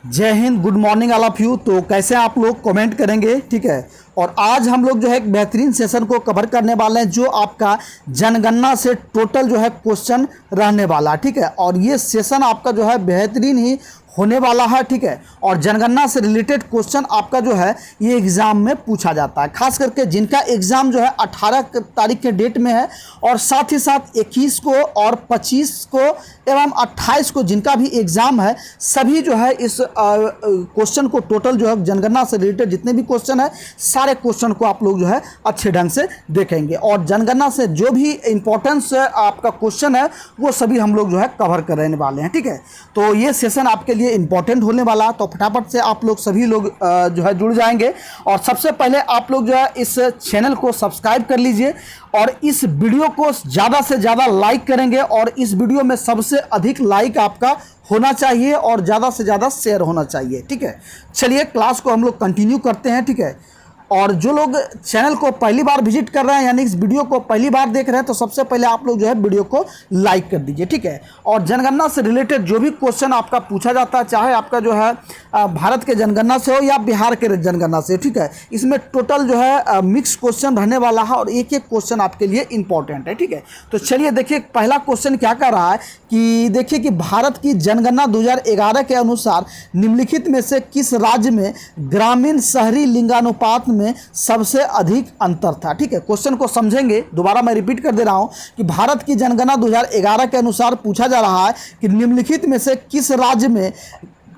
जय Hind, good morning all of you. तो कैसे आप लोग कमेंट करेंगे, ठीक है। और आज हम लोग जो है एक बेहतरीन सेशन को कवर करने वाले हैं जो आपका जनगणना से टोटल जो है क्वेश्चन रहने वाला है, ठीक है। और ये सेशन आपका जो है बेहतरीन ही होने वाला है, ठीक है। और जनगणना से रिलेटेड क्वेश्चन आपका जो है ये एग्ज़ाम में पूछा जाता है, खास करके जिनका एग्ज़ाम जो है 18 तारीख के डेट में है और साथ ही साथ 21 को और 25 को एवं 28 को जिनका भी एग्ज़ाम है, सभी जो है इस क्वेश्चन को टोटल जो है जनगणना से रिलेटेड जितने भी क्वेश्चन है सारे क्वेश्चन को आप लोग जो है अच्छे ढंग से देखेंगे। और जनगणना से जो भी इम्पोर्टेंस आपका क्वेश्चन है वो सभी हम लोग जो है कवर करने वाले हैं, ठीक है। तो ये सेशन आपके लिए इम्पोर्टेंट होने वाला, तो फटाफट से आप लोग सभी लोग जो है जुड़ जाएंगे। और सबसे पहले आप लोग जो है इस चैनल को सब्सक्राइब कर लीजिए और इस वीडियो को ज़्यादा से ज़्यादा लाइक करेंगे और इस वीडियो में सबसे अधिक लाइक आपका होना चाहिए और ज़्यादा से ज़्यादा शेयर होना चाहिए, ठीक है। चलिए क्लास को हम लोग कंटिन्यू करते हैं, ठीक है। और जो लोग चैनल को पहली बार विजिट कर रहे हैं यानी इस वीडियो को पहली बार देख रहे हैं तो सबसे पहले आप लोग जो है वीडियो को लाइक कर दीजिए, ठीक है। और जनगणना से रिलेटेड जो भी क्वेश्चन आपका पूछा जाता है, चाहे आपका जो है भारत के जनगणना से हो या बिहार के जनगणना से, ठीक है, इसमें टोटल जो है मिक्स क्वेश्चन रहने वाला है और एक एक क्वेश्चन आपके लिए इंपॉर्टेंट है, ठीक है। तो चलिए देखिए पहला क्वेश्चन क्या कर रहा है कि देखिए कि भारत की जनगणना 2011 के अनुसार निम्नलिखित में से किस राज्य में ग्रामीण शहरी लिंगानुपात में सबसे अधिक अंतर था, ठीक है। क्वेश्चन को समझेंगे, दोबारा मैं रिपीट कर दे रहा हूं कि भारत की जनगणना 2011 के अनुसार पूछा जा रहा है कि निम्नलिखित में से किस राज्य में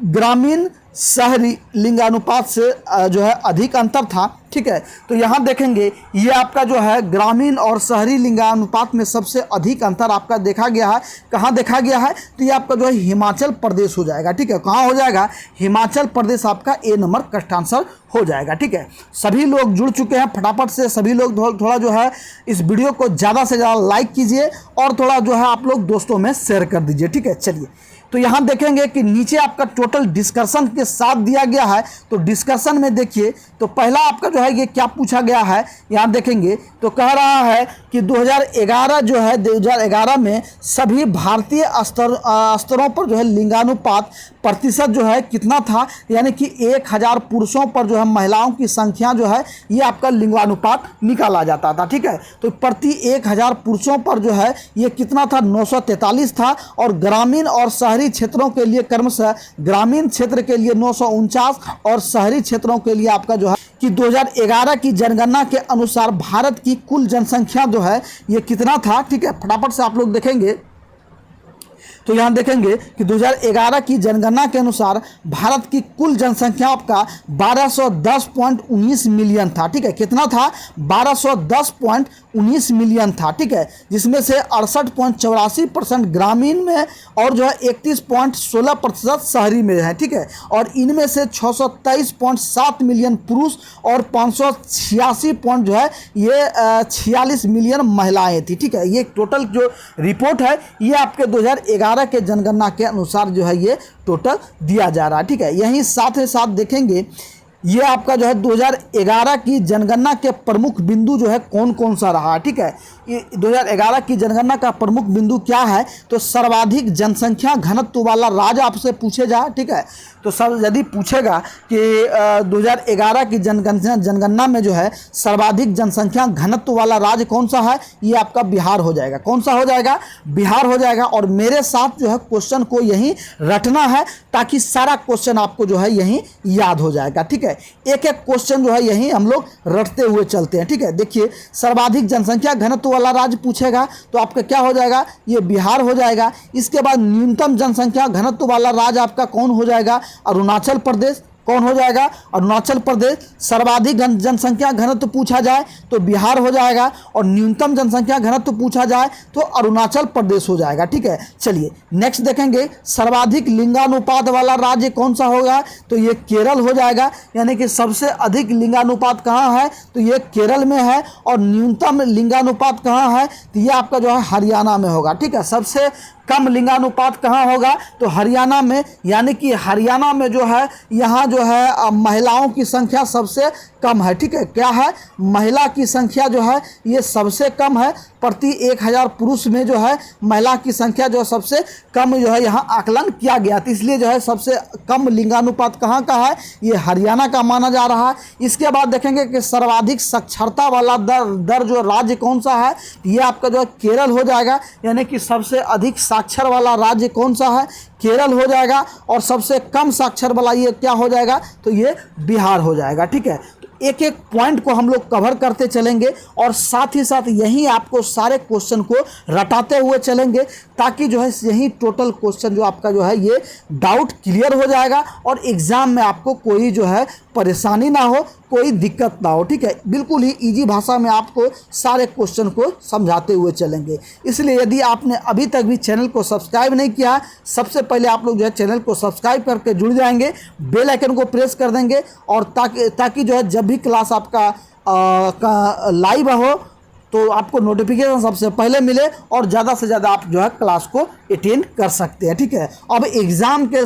ग्रामीण शहरी लिंगानुपात से जो है अधिक अंतर था, ठीक है। तो यहाँ देखेंगे ये आपका जो है ग्रामीण और शहरी लिंगानुपात में सबसे अधिक अंतर आपका देखा गया है। कहाँ देखा गया है? तो ये आपका जो है हिमाचल प्रदेश हो जाएगा, ठीक है। कहाँ हो जाएगा? हिमाचल प्रदेश आपका ए नंबर करेक्ट आंसर हो जाएगा, ठीक है। सभी लोग जुड़ चुके हैं, फटाफट से सभी लोग थोड़ा जो है इस वीडियो को ज़्यादा से ज़्यादा लाइक कीजिए और थोड़ा जो है आप लोग दोस्तों में शेयर कर दीजिए, ठीक है। चलिए तो यहाँ देखेंगे कि नीचे आपका टोटल डिस्कशन के साथ दिया गया है। तो डिस्कशन में देखिए तो पहला आपका जो है ये क्या पूछा गया है, यहाँ देखेंगे तो कह रहा है कि 2011 जो है 2011 में सभी भारतीय स्तरों पर जो है लिंगानुपात प्रतिशत जो है कितना था, यानी कि 1000 पुरुषों पर जो है महिलाओं की संख्या जो है ये आपका लिंगानुपात निकाला जाता था, ठीक है। तो प्रति 1000 पुरुषों पर जो है ये कितना था, 943 था। और ग्रामीण और शहरी क्षेत्रों के लिए क्रमशः ग्रामीण क्षेत्र के लिए 949 और शहरी क्षेत्रों के लिए आपका जो है कि 2011 की जनगणना के अनुसार भारत की कुल जनसंख्या जो है ये कितना था, ठीक है। फटाफट से आप लोग देखेंगे तो यहाँ देखेंगे कि 2011 की जनगणना के अनुसार भारत की कुल जनसंख्या आपका 1210.19 मिलियन था, ठीक है। कितना था? 1210.19 मिलियन था, ठीक है। जिसमें से 68.84% ग्रामीण में और जो है 31.16% शहरी में है, ठीक है। और इनमें से 623.7 मिलियन पुरुष और 586 जो है ये 46 मिलियन महिलाएं थी, ठीक है। ये टोटल जो रिपोर्ट है ये आपके 2011 के जनगणना के अनुसार जो है ये टोटल दिया जा रहा है, ठीक है। यहीं साथ ही साथ देखेंगे ये आपका जो है 2011 की जनगणना के प्रमुख बिंदु जो है कौन कौन सा रहा है, ठीक है। ये 2011 की जनगणना का प्रमुख बिंदु क्या है? तो सर्वाधिक जनसंख्या घनत्व वाला राज्य आपसे पूछे जाए, ठीक है। तो सर यदि पूछेगा कि 2011 की जनगणना में जो है सर्वाधिक जनसंख्या घनत्व वाला राज्य कौन सा है, ये आपका बिहार हो जाएगा। कौन सा हो जाएगा? बिहार हो जाएगा। और मेरे साथ जो है क्वेश्चन को यहीं रटना है ताकि सारा क्वेश्चन आपको जो है यहीं याद हो जाएगा, ठीक है। एक एक क्वेश्चन जो है यहीं हम लोग रटते हुए चलते हैं, ठीक है। देखिए सर्वाधिक जनसंख्या घनत्व वाला राज्य पूछेगा तो आपका क्या हो जाएगा? ये बिहार हो जाएगा। इसके बाद न्यूनतम जनसंख्या घनत्व वाला राज्य आपका कौन हो जाएगा? अरुणाचल प्रदेश। कौन हो जाएगा? अरुणाचल प्रदेश। सर्वाधिक जनसंख्या घनत्व पूछा जाए तो बिहार हो जाएगा और न्यूनतम जनसंख्या घनत्व पूछा जाए तो अरुणाचल प्रदेश हो जाएगा, ठीक है। चलिए नेक्स्ट देखेंगे सर्वाधिक लिंगानुपात वाला राज्य कौन सा होगा? तो ये केरल हो जाएगा, यानी कि सबसे अधिक लिंगानुपात कहाँ है? तो ये केरल में है। और न्यूनतम लिंगानुपात कहाँ है? तो ये आपका जो है हरियाणा में होगा, ठीक है। सबसे कम लिंगानुपात कहाँ होगा, तो हरियाणा में, यानी कि हरियाणा में जो है यहाँ जो है महिलाओं की संख्या सबसे कम है। ठीक है, क्या है, महिला की संख्या जो है ये सबसे कम है, प्रति 1000 पुरुष में जो है महिला की संख्या जो है सबसे कम जो है यहाँ आकलन किया गया। तो इसलिए जो है सबसे कम लिंगानुपात कहाँ का है, ये हरियाणा का माना जा रहा है। इसके बाद देखेंगे कि सर्वाधिक साक्षरता वाला दर जो राज्य कौन सा है, ये आपका जो है केरल हो जाएगा, यानी कि सबसे अधिक साक्षर वाला राज्य कौन सा है, केरल हो जाएगा। और सबसे कम साक्षर वाला ये क्या हो जाएगा, तो ये बिहार हो जाएगा। ठीक है, एक एक पॉइंट को हम लोग कवर करते चलेंगे और साथ ही साथ यहीं आपको सारे क्वेश्चन को रटाते हुए चलेंगे, ताकि जो है यही टोटल क्वेश्चन जो आपका जो है ये डाउट क्लियर हो जाएगा और एग्ज़ाम में आपको कोई जो है परेशानी ना हो, कोई दिक्कत ना हो। ठीक है, बिल्कुल ही इजी भाषा में आपको सारे क्वेश्चन को समझाते हुए चलेंगे। इसलिए यदि आपने अभी तक भी चैनल को सब्सक्राइब नहीं किया, सबसे पहले आप लोग जो है चैनल को सब्सक्राइब करके जुड़ जाएंगे, बेल आइकन को प्रेस कर देंगे, और ताकि जो है जब भी क्लास आपका लाइव हो तो आपको नोटिफिकेशन सबसे पहले मिले और ज़्यादा से ज़्यादा आप जो है क्लास को अटेंड कर सकते हैं। ठीक है, अब एग्ज़ाम के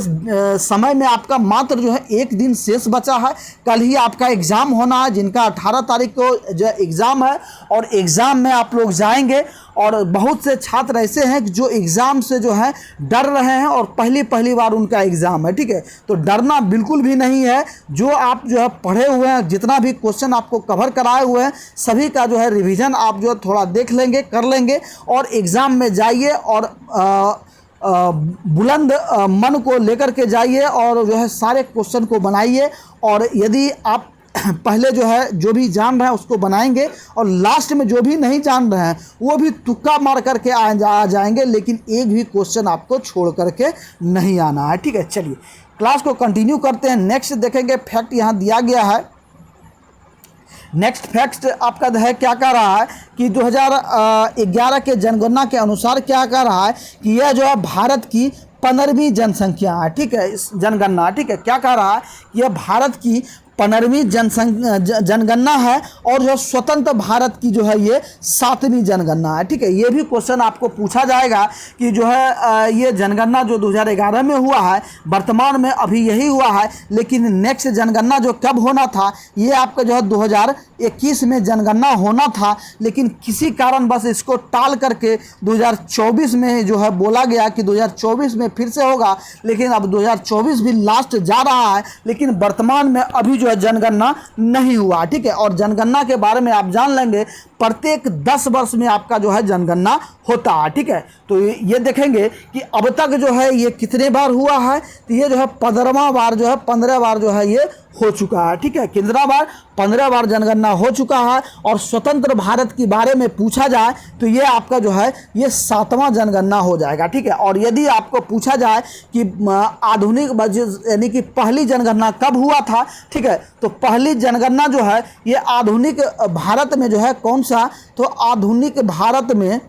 समय में आपका मात्र जो है एक दिन शेष बचा है। कल ही आपका एग्ज़ाम होना है, जिनका 18 तारीख को जो एग्ज़ाम है, और एग्ज़ाम में आप लोग जाएंगे। और बहुत से छात्र ऐसे हैं कि जो एग्ज़ाम से जो है डर रहे हैं और पहली बार उनका एग्ज़ाम है। ठीक है, तो डरना बिल्कुल भी नहीं है। जो आप जो है पढ़े हुए हैं, जितना भी क्वेश्चन आपको कवर कराए हुए हैं, सभी का जो है रिवीजन आप जो थोड़ा देख लेंगे, कर लेंगे, और एग्ज़ाम में जाइए और बुलंद मन को लेकर के जाइए और जो है सारे क्वेश्चन को बनाइए। और यदि आप पहले जो है जो भी जान रहे हैं उसको बनाएंगे, और लास्ट में जो भी नहीं जान रहे हैं वो भी तुक्का मार करके आ जाएंगे, लेकिन एक भी क्वेश्चन आपको छोड़ करके नहीं आना है। ठीक है, चलिए क्लास को कंटिन्यू करते हैं। नेक्स्ट देखेंगे फैक्ट यहाँ दिया गया है। नेक्स्ट फैक्ट आपका है क्या कह रहा है कि 2011 के जनगणना के अनुसार क्या कह रहा है कि यह जो है भारत की 15वीं जनसंख्या है। ठीक है, इस जनगणना, ठीक है, क्या कह रहा है कि यह भारत की 15वीं जनगणना है, और जो स्वतंत्र भारत की जो है ये 7वीं जनगणना है। ठीक है, ये भी क्वेश्चन आपको पूछा जाएगा कि जो है ये जनगणना जो 2011 में हुआ है, वर्तमान में अभी यही हुआ है, लेकिन नेक्स्ट जनगणना जो कब होना था, ये आपका जो है 2021 में जनगणना होना था, लेकिन किसी कारण बस इसको टाल करके 2024 में जो है बोला गया कि 2024 में फिर से होगा। लेकिन अब 2024 भी लास्ट जा रहा है, लेकिन वर्तमान में अभी जो है जनगणना नहीं हुआ। ठीक है, और जनगणना के बारे में आप जान लेंगे, प्रत्येक 10 वर्ष में आपका जो है जनगणना होता है। ठीक है, तो ये देखेंगे कि अब तक जो है ये कितने बार हुआ है, तो ये जो है 15वां बार जो है 15 बार जो है ये हो चुका है। ठीक है, कितना बार, 15 बार जनगणना हो चुका है। और स्वतंत्र भारत के बारे में पूछा जाए तो ये आपका जो है ये 7वां जनगणना हो जाएगा। ठीक है, और यदि आपको पूछा जाए कि आधुनिक यानी कि पहली जनगणना कब हुआ था, ठीक है, तो पहली जनगणना जो है ये आधुनिक भारत में जो है कौन सा, तो आधुनिक भारत में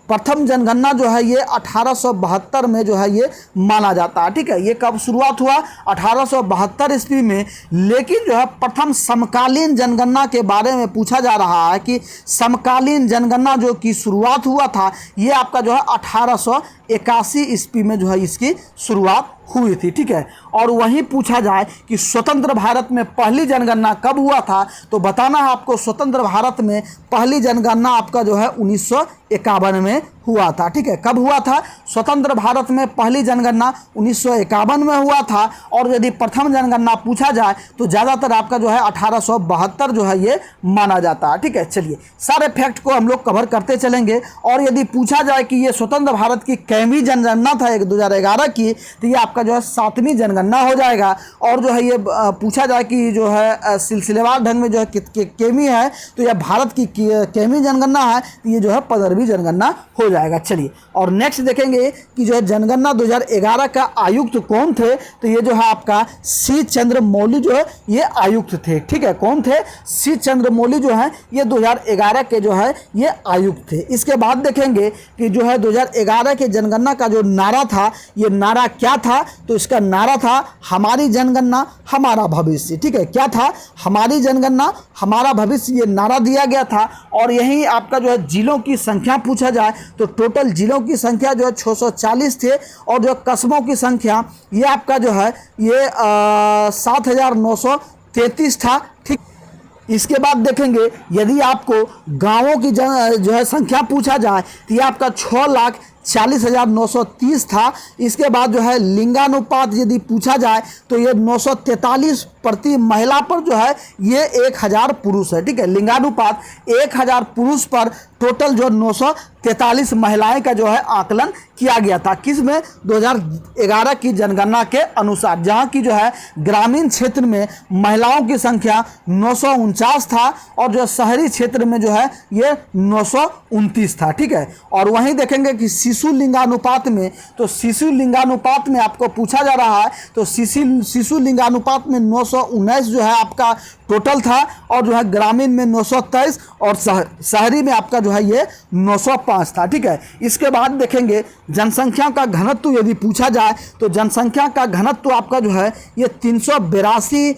प्रथम जनगणना जो है ये 1872 में जो है ये माना जाता है। ठीक है, ये कब शुरुआत हुआ, 1872 ईस्वी में। लेकिन जो है प्रथम समकालीन जनगणना के बारे में पूछा जा रहा है कि समकालीन जनगणना जो की शुरुआत हुआ था, ये आपका जो है 1881 ईस्वी में जो है इसकी शुरुआत हुई थी। ठीक है, और वहीं पूछा जाए कि स्वतंत्र भारत में पहली जनगणना कब हुआ था, तो बताना है आपको स्वतंत्र भारत में पहली जनगणना आपका जो है 1951 में हुआ था। ठीक है, कब हुआ था, स्वतंत्र भारत में पहली जनगणना 1951 में हुआ था। और यदि प्रथम जनगणना पूछा जाए तो ज़्यादातर आपका जो है 1872 जो है ये माना जाता है। ठीक है, चलिए सारे फैक्ट को हम लोग कवर करते चलेंगे। और यदि पूछा जाए कि ये स्वतंत्र भारत की कैवीं जनगणना था 2011 की, तो ये आपका जो है 7वीं जनगणना हो जाएगा। और जो है ये पूछा जाए कि जो है सिलसिलेवार ढंग में जो है केमी है, तो यह भारत की केमी जनगणना है, तो ये जो है 15वीं जनगणना हो जाएगा। चलिए, और नेक्स्ट देखेंगे कि जो है जनगणना 2011 का आयुक्त कौन थे, तो ये जो है आपका सी चंद्रमौली जो है ये आयुक्त थे। ठीक है, कौन थे? सी चंद्रमौली जो है ये 2011 के जो है ये आयुक्त थे। इसके बाद देखेंगे कि जो है 2011 के जनगणना का जो नारा था, ये नारा क्या था? तो इसका नारा था हमारी जनगणना हमारा भविष्य। ठीक है, क्या था? हमारी जनगणना हमारा भविष्य, ये नारा दिया गया था। और यही आपका जो है जिलों की संख्या पूछा जाए तो टोटल जिलों की संख्या जो है 640 थे, और जो कस्बों की संख्या ये आपका जो है ये 7,933 था। ठीक, इसके बाद देखेंगे यदि आपको गांवों की जो है संख्या पूछा जाए तो ये आपका 6,40,930 था। इसके बाद जो है लिंगानुपात यदि पूछा जाए तो ये 943 प्रति महिला पर जो है ये 1,000 पुरुष है। ठीक है, लिंगानुपात 1,000 पुरुष पर टोटल जो 943 महिलाएं का जो है आकलन किया गया था। किस में? 2011 की जनगणना के अनुसार, जहां की जो है ग्रामीण क्षेत्र में महिलाओं की संख्या 949 था और जो शहरी क्षेत्र में जो है ये 929 था। ठीक है, और वहीं देखेंगे कि शिशु लिंगानुपात में, तो शिशु लिंगानुपात में आपको पूछा जा रहा है तो शिशु लिंगानुपात में 919 जो है आपका टोटल था, और जो है ग्रामीण में 923 और शहरी में आपका जो है ये 905 था। ठीक है, इसके बाद देखेंगे जनसंख्या का घनत्व यदि पूछा जाए तो जनसंख्या का घनत्व आपका जो है ये 382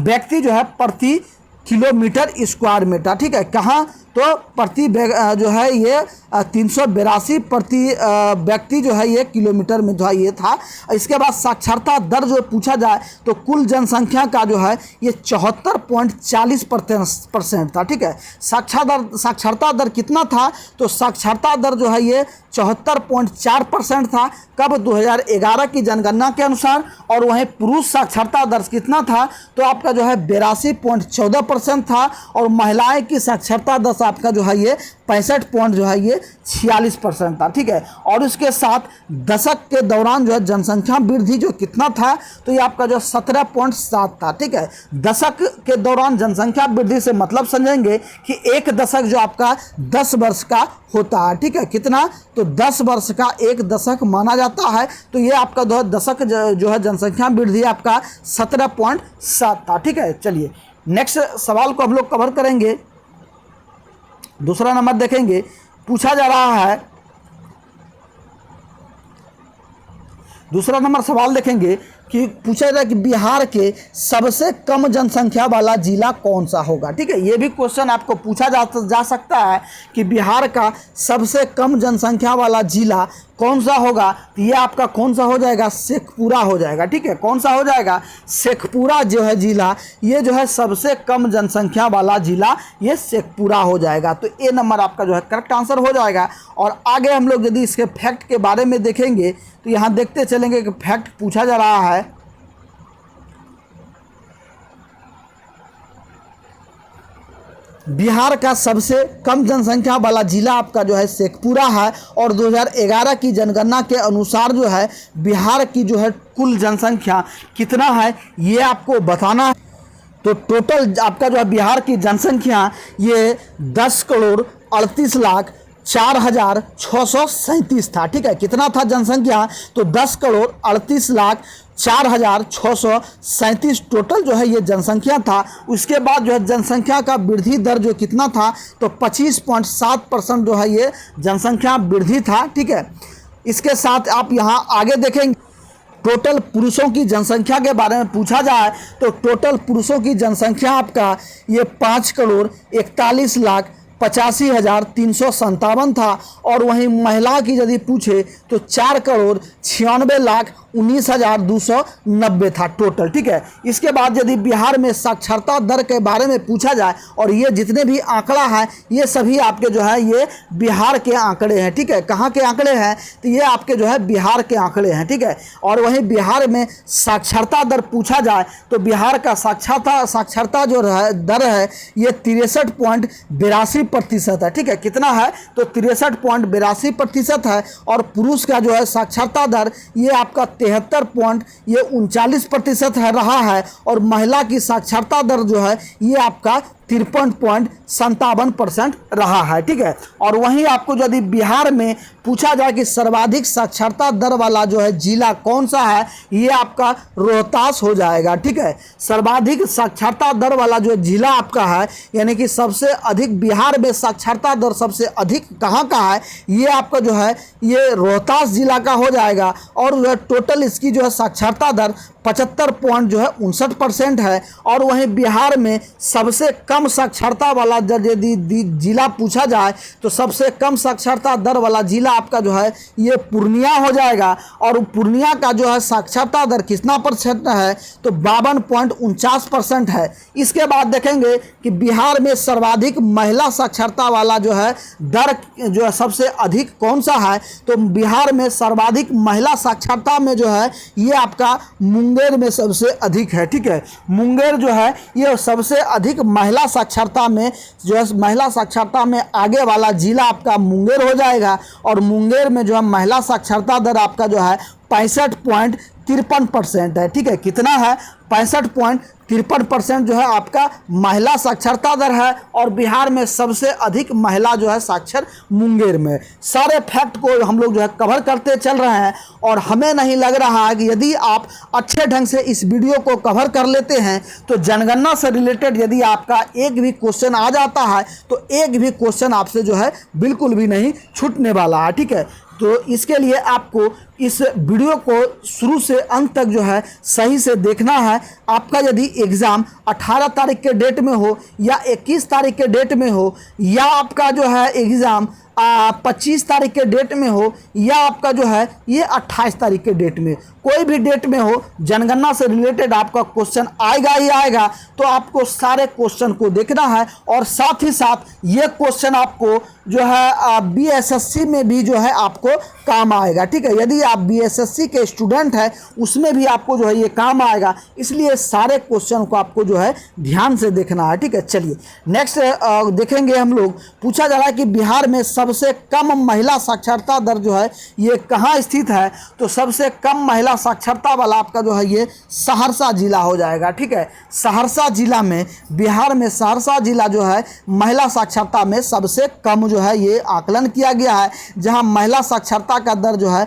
व्यक्ति जो है प्रति किलोमीटर स्क्वायर मीटर। ठीक है, कहाँ? तो प्रति जो है ये 382 प्रति व्यक्ति जो है ये किलोमीटर में जो है ये था। इसके बाद साक्षरता दर जो पूछा जाए तो कुल जनसंख्या का जो है ये 74.40% था। ठीक है, साक्षरता दर कितना था? तो साक्षरता दर जो है ये 74.4% था। कब? 2011 की जनगणना के अनुसार। और वहीं पुरुष साक्षरता दर कितना था? तो आपका जो है 82.14% था, और महिलाएं की साक्षरता दर आपका जो है ये 65.46% था। ठीक है, और इसके साथ दशक के दौरान जो है जनसंख्या वृद्धि जो कितना था? तो ये आपका जो 17.7 था। ठीक है, दशक के दौरान जनसंख्या वृद्धि से मतलब समझेंगे कि एक दशक जो आपका 10 वर्ष का होता है। ठीक है, कितना? तो 10 वर्ष का एक दशक माना जाता है। तो ये आपका जो है दशक जो है जनसंख्या वृद्धि आपका 17.7 था। ठीक है, चलिए नेक्स्ट सवाल को हम लोग कवर करेंगे। दूसरा नंबर देखेंगे, पूछा जा रहा है, दूसरा नंबर सवाल देखेंगे कि पूछा जा रहा है कि बिहार के सबसे कम जनसंख्या वाला जिला कौन सा होगा। ठीक है, ये भी क्वेश्चन आपको पूछा जा सकता है कि बिहार का सबसे कम जनसंख्या वाला जिला कौन सा होगा। तो ये आपका कौन सा हो जाएगा? शेखपुरा हो जाएगा। ठीक है, कौन सा हो जाएगा? शेखपुरा जो है जिला, ये जो है सबसे कम जनसंख्या वाला जिला ये शेखपुरा हो जाएगा। तो ए नंबर आपका जो है करेक्ट आंसर हो जाएगा। और आगे हम लोग यदि इसके फैक्ट के बारे में देखेंगे तो यहाँ देखते चलेंगे कि फैक्ट पूछा जा रहा है। बिहार का सबसे कम जनसंख्या वाला जिला आपका जो है शेखपुरा है, और 2011 की जनगणना के अनुसार जो है बिहार की जो है कुल जनसंख्या कितना है ये आपको बताना है। तो टोटल आपका जो है बिहार की जनसंख्या ये 10,38,04,637 था। ठीक है, कितना था जनसंख्या? तो 10,38,04,637 टोटल जो है ये जनसंख्या था। उसके बाद जो है जनसंख्या का वृद्धि दर जो कितना था? तो 25.7% जो है ये जनसंख्या वृद्धि था। ठीक है, इसके साथ आप यहाँ आगे देखेंगे टोटल पुरुषों की जनसंख्या के बारे में पूछा जाए तो टोटल पुरुषों की जनसंख्या आपका ये 5,41,85,357 था। और वहीं महिला की यदि पूछे तो 4,96,19,290 था टोटल। ठीक है, इसके बाद यदि बिहार में साक्षरता दर के बारे में पूछा जाए, और ये जितने भी आंकड़ा है ये सभी आपके जो है ये बिहार के आंकड़े हैं। ठीक है, कहाँ के आंकड़े हैं? तो ये आपके जो है बिहार के आंकड़े हैं। ठीक है, और वहीं बिहार में साक्षरता दर पूछा जाए तो बिहार का साक्षरता जो दर है ये 63.82% है। ठीक है, कितना है? तो 63.82% है। और पुरुष का जो है साक्षरता दर ये आपका 73.39% है रहा है। और महिला की साक्षरता दर जो है ये आपका 53.57% रहा है। ठीक है, और वहीं आपको यदि बिहार में पूछा जाए कि सर्वाधिक साक्षरता दर वाला जो है जिला कौन सा है, ये आपका रोहतास हो जाएगा। ठीक है, सर्वाधिक साक्षरता दर वाला जो जिला आपका है, यानी कि सबसे अधिक बिहार में साक्षरता दर सबसे अधिक कहाँ का है, ये आपका जो है ये रोहतास जिला का हो जाएगा। और टोटल इसकी जो है साक्षरता दर 75.59% है। और वहीं बिहार में सबसे कम साक्षरता वाला यदि जिला पूछा जाए तो सबसे कम साक्षरता दर वाला जिला आपका जो है ये पूर्णिया हो जाएगा। और पूर्णिया का जो है साक्षरता दर कितना परसेंट है, तो 52.49% है। इसके बाद देखेंगे कि बिहार में सर्वाधिक महिला साक्षरता वाला जो है दर जो है सबसे अधिक कौन सा है, तो बिहार में सर्वाधिक महिला साक्षरता में जो है ये आपका मुंगेर में सबसे अधिक है। ठीक है, मुंगेर जो है ये सबसे अधिक महिला साक्षरता में जो है महिला साक्षरता में आगे वाला जिला आपका मुंगेर हो जाएगा। और मुंगेर में जो है महिला साक्षरता दर आपका जो है 65.53% है। ठीक है, कितना है, 65.53% जो है आपका महिला साक्षरता दर है। और बिहार में सबसे अधिक महिला जो है साक्षर मुंगेर में। सारे फैक्ट को हम लोग जो है कवर करते चल रहे हैं। और हमें नहीं लग रहा है कि यदि आप अच्छे ढंग से इस वीडियो को कवर कर लेते हैं तो जनगणना से रिलेटेड यदि आपका एक भी क्वेश्चन आ जाता है तो एक भी क्वेश्चन आपसे जो है बिल्कुल भी नहीं छूटने वाला है। ठीक है, तो इसके लिए आपको इस वीडियो को शुरू से अंत तक जो है सही से देखना है। आपका यदि एग्ज़ाम 18 तारीख के डेट में हो या 21 तारीख के डेट में हो या आपका जो है एग्ज़ाम 25 तारीख के डेट में हो या आपका जो है ये 28 तारीख के डेट में, कोई भी डेट में हो, जनगणना से रिलेटेड आपका क्वेश्चन आएगा ही आएगा। तो आपको सारे क्वेश्चन को देखना है। और साथ ही साथ ये क्वेश्चन आपको जो है बीएसएससी में भी जो है आपको काम आएगा। ठीक है, यदि आप बीएसएससी के स्टूडेंट हैं उसमें भी आपको जो है ये काम आएगा। इसलिए सारे क्वेश्चन को आपको जो है ध्यान से देखना है। ठीक है, चलिए नेक्स्ट देखेंगे हम लोग। पूछा जा रहा है कि बिहार में सबसे कम महिला साक्षरता दर जो है ये कहाँ स्थित है, तो सबसे कम महिला साक्षरता वाला आपका जो है ये सहरसा जिला हो जाएगा। ठीक है, सहरसा जिला में, बिहार में सहरसा जिला जो है महिला साक्षरता में सबसे कम जो है ये आकलन किया गया है, जहां महिला साक्षरता का दर जो है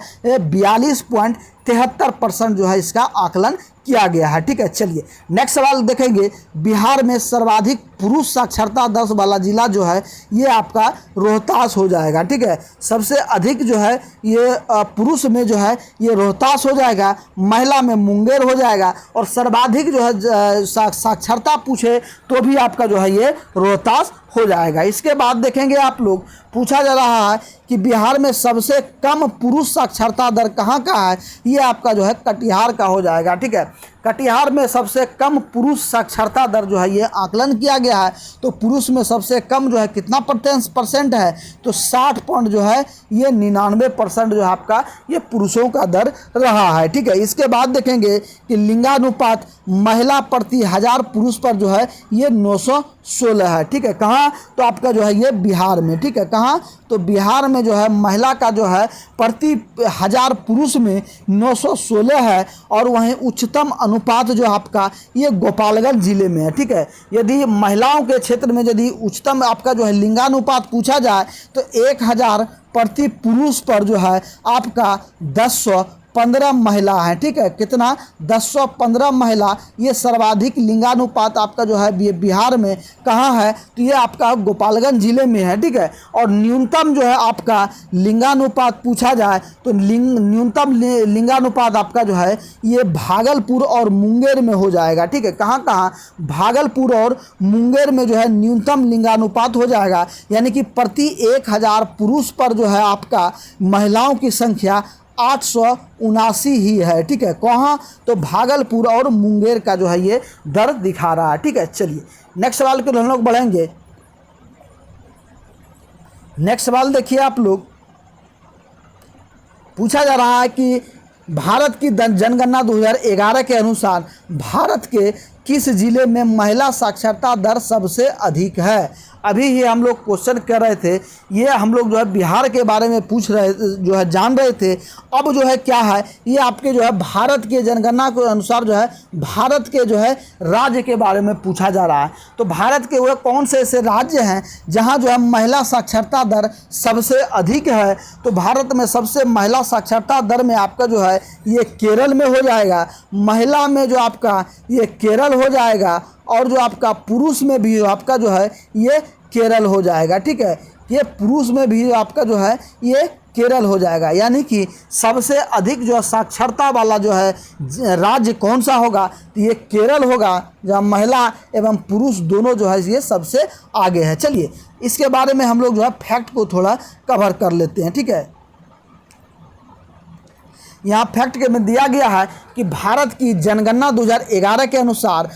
42.73% जो है इसका आकलन किया गया है। ठीक है, चलिए नेक्स्ट सवाल देखेंगे। बिहार में सर्वाधिक पुरुष साक्षरता दर वाला जिला जो है ये आपका रोहतास हो जाएगा। ठीक है, सबसे अधिक जो है ये पुरुष में जो है ये रोहतास हो जाएगा, महिला में मुंगेर हो जाएगा। और सर्वाधिक जो है साक्षरता पूछे तो भी आपका जो है ये रोहतास हो जाएगा। इसके बाद देखेंगे आप लोग, पूछा जा रहा है कि बिहार में सबसे कम पुरुष साक्षरता दर कहाँ का है, ये आपका जो है कटिहार का हो जाएगा। ठीक है, कटिहार में सबसे कम पुरुष साक्षरता दर जो है ये आकलन किया गया है। तो पुरुष में सबसे कम जो है कितना परसेंट है, तो 60 पॉइंट जो है ये 99% जो है आपका ये पुरुषों का दर रहा है। ठीक है, इसके बाद देखेंगे कि लिंगानुपात महिला प्रति 1000 पुरुष पर जो है ये 916 है। ठीक है, कहाँ, तो आपका जो है ये बिहार में। ठीक है, कहाँ, तो बिहार में जो है महिला का जो है प्रति 1000 पुरुष में 916 है। और वहीं उच्चतम अनुपात जो आपका ये गोपालगंज जिले में है। ठीक है, यदि महिलाओं के क्षेत्र में यदि उच्चतम आपका जो है लिंगानुपात पूछा जाए तो 1000 प्रति पुरुष पर जो है आपका 1015 महिला है। ठीक है, कितना, 1015 महिला, ये सर्वाधिक लिंगानुपात आपका जो है ये बिहार में कहाँ है, तो ये आपका गोपालगंज जिले में है। ठीक है, और न्यूनतम जो है आपका लिंगानुपात पूछा जाए तो न्यूनतम लिंगानुपात आपका जो है ये भागलपुर और मुंगेर में हो जाएगा। ठीक है, कहाँ कहाँ, भागलपुर और मुंगेर में जो है न्यूनतम लिंगानुपात हो जाएगा, यानी कि प्रति 1000 पुरुष पर जो है आपका महिलाओं की संख्या 879 ही है। ठीक है, कहाँ, तो भागलपुर और मुंगेर का जो है ये दर दिखा रहा है। ठीक है, चलिए नेक्स्ट सवाल को हम लोग बढ़ेंगे। नेक्स्ट सवाल देखिए आप लोग, पूछा जा रहा है कि भारत की जनगणना 2011 के अनुसार भारत के किस जिले में महिला साक्षरता दर सबसे अधिक है। अभी ही हम लोग क्वेश्चन कर रहे थे, ये हम लोग जो है बिहार के बारे में पूछ रहे, जो है जान रहे थे। अब जो है क्या है, ये आपके जो है भारत के जनगणना के अनुसार जो है भारत के जो है राज्य के बारे में पूछा जा रहा है। तो भारत के वह कौन से ऐसे राज्य हैं जहां जो है महिला साक्षरता दर सबसे अधिक है। तो भारत में सबसे महिला साक्षरता दर में आपका जो है ये केरल में हो जाएगा, महिला में जो आपका ये केरल हो जाएगा, और जो आपका पुरुष में भी आपका जो है ये केरल हो जाएगा। ठीक है, ये पुरुष में भी आपका जो है ये केरल हो जाएगा। यानी कि सबसे अधिक जो साक्षरता वाला जो है राज्य कौन सा होगा, तो ये केरल होगा, जहाँ महिला एवं पुरुष दोनों जो है ये सबसे आगे है। चलिए इसके बारे में हम लोग जो है फैक्ट को थोड़ा कवर कर लेते हैं। ठीक है, यहाँ फैक्ट के में दिया गया है कि भारत की जनगणना 2011 के अनुसार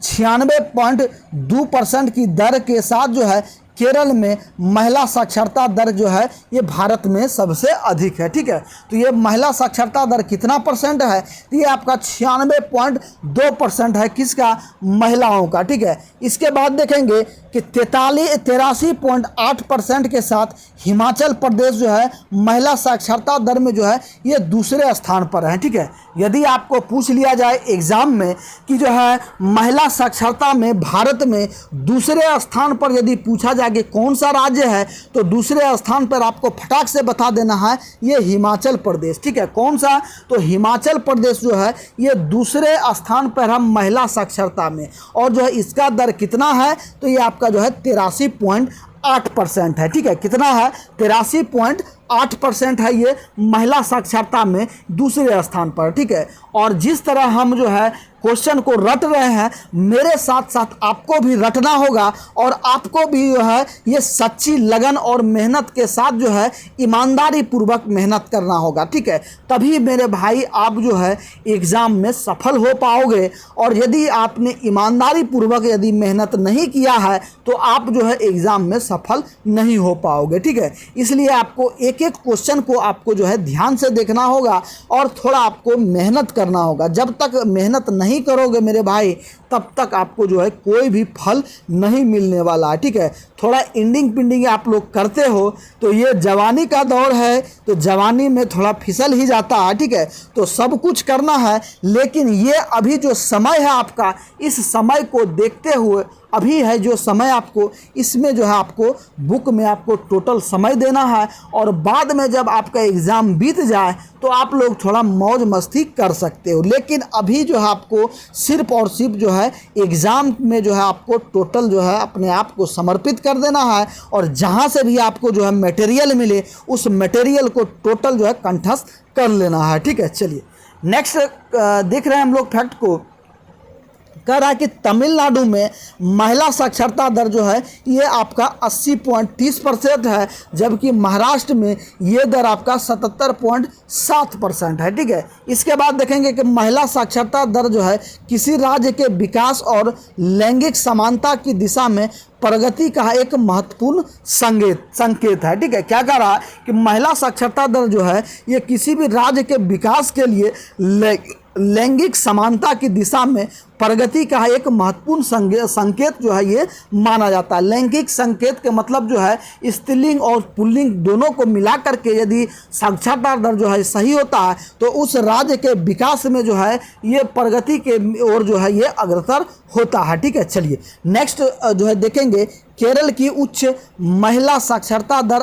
96.2% की दर के साथ जो है केरल में महिला साक्षरता दर जो है ये भारत में सबसे अधिक है। ठीक है, तो ये महिला साक्षरता दर कितना परसेंट है, तो ये आपका 96.2% है, किसका, महिलाओं का। ठीक है, इसके बाद देखेंगे कि 83.8% के साथ हिमाचल प्रदेश जो है महिला साक्षरता दर में जो है ये दूसरे स्थान पर है। ठीक है, यदि आपको पूछ लिया जाए एग्ज़ाम में कि जो है महिला साक्षरता में भारत में दूसरे स्थान पर यदि पूछा जाए कि कौन सा राज्य है, तो दूसरे स्थान पर आपको फटाक से बता देना है ये हिमाचल प्रदेश। ठीक है, कौन सा, तो हिमाचल प्रदेश जो है ये दूसरे स्थान पर है महिला साक्षरता में, और जो है इसका दर कितना है, तो ये आपका जो है 83.8% है। ठीक है, कितना है, 83.8% है ये महिला साक्षरता में दूसरे स्थान पर। ठीक है, और जिस तरह हम जो है क्वेश्चन को रट रहे हैं, मेरे साथ साथ आपको भी रटना होगा, और आपको भी जो है ये सच्ची लगन और मेहनत के साथ जो है ईमानदारी पूर्वक मेहनत करना होगा। ठीक है, तभी मेरे भाई आप जो है एग्ज़ाम में सफल हो पाओगे। और यदि आपने ईमानदारी पूर्वक यदि मेहनत नहीं किया है तो आप जो है एग्ज़ाम में सफल नहीं हो पाओगे। ठीक है, इसलिए आपको एक एक क्वेश्चन को आपको जो है ध्यान से देखना होगा और थोड़ा आपको मेहनत करना होगा। जब तक मेहनत नहीं करोगे मेरे भाई, तब तक आपको जो है कोई भी फल नहीं मिलने वाला है। ठीक है, थोड़ा इंडिंग पिंडिंग आप लोग करते हो, तो ये जवानी का दौर है, तो जवानी में थोड़ा फिसल ही जाता है। ठीक है, तो सब कुछ करना है, लेकिन ये अभी जो समय है आपका, इस समय को देखते हुए अभी है जो समय आपको, इसमें जो है आपको बुक में आपको टोटल समय देना है, और बाद में जब आपका एग्ज़ाम बीत जाए तो आप लोग थोड़ा मौज मस्ती कर सकते हो। लेकिन अभी जो है आपको सिर्फ और सिर्फ जो है एग्ज़ाम में जो है आपको टोटल जो है अपने आप को समर्पित कर देना है, और जहाँ से भी आपको जो है मटेरियल मिले उस मटेरियल को टोटल जो है कंठस्थ कर लेना है। ठीक है, चलिए नेक्स्ट देख रहे हैं हम लोग फैक्ट को। कह रहा है कि तमिलनाडु में महिला साक्षरता दर जो है ये आपका 80.30% है, जबकि महाराष्ट्र में ये दर आपका 77.7% है। ठीक है, इसके बाद देखेंगे कि महिला साक्षरता दर जो है किसी राज्य के विकास और लैंगिक समानता की दिशा में प्रगति का एक महत्वपूर्ण संकेत है। ठीक है, क्या कह रहा है कि महिला साक्षरता दर जो है ये किसी भी राज्य के विकास के लिए लैंगिक समानता की दिशा में प्रगति का एक महत्वपूर्ण संकेत जो है ये माना जाता है। लैंगिक संकेत के मतलब जो है स्त्रीलिंग और पुल्लिंग दोनों को मिला करके यदि साक्षरता दर जो है सही होता है, तो उस राज्य के विकास में जो है ये प्रगति के ओर जो है ये अग्रसर होता है। ठीक है, चलिए नेक्स्ट जो है देखेंगे। केरल की उच्च महिला साक्षरता दर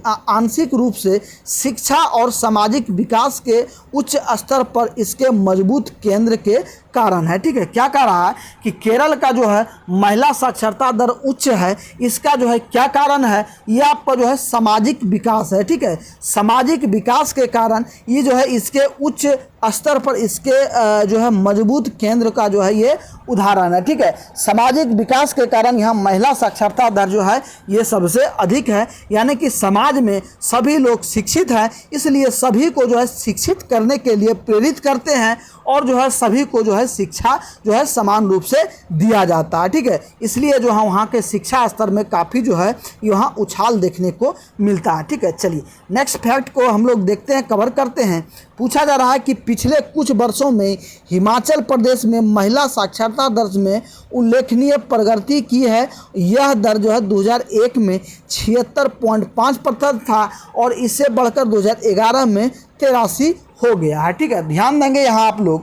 आंशिक रूप से शिक्षा और सामाजिक विकास के उच्च स्तर पर इसके मजबूत केंद्र के कारण है। ठीक है, क्या कह रहा है कि केरल का जो है महिला साक्षरता दर उच्च है, इसका जो है क्या कारण है, ये आपका जो है सामाजिक विकास है। ठीक है, सामाजिक विकास के कारण ये जो है इसके उच्च स्तर पर इसके जो है मजबूत केंद्र का जो है ये उदाहरण है। ठीक है, सामाजिक विकास के कारण यहाँ महिला साक्षरता दर जो है ये सबसे अधिक है, यानी कि समाज में सभी लोग शिक्षित हैं, इसलिए सभी को जो है शिक्षित करने के लिए प्रेरित करते हैं और जो है सभी को जो है शिक्षा जो है समान रूप से दिया जाता है, ठीक है। इसलिए जो है वहाँ के शिक्षा स्तर में काफ़ी जो है यहाँ उछाल देखने को मिलता है, ठीक है। चलिए नेक्स्ट फैक्ट को हम लोग देखते हैं, कवर करते हैं। पूछा जा रहा है कि पिछले कुछ वर्षों में हिमाचल प्रदेश में महिला साक्षरता दर में उल्लेखनीय प्रगति की है। यह दर जो है 2001 में 76.5% था और इससे बढ़कर 2011 में 83 हो गया है, ठीक है। ध्यान देंगे यहाँ आप लोग।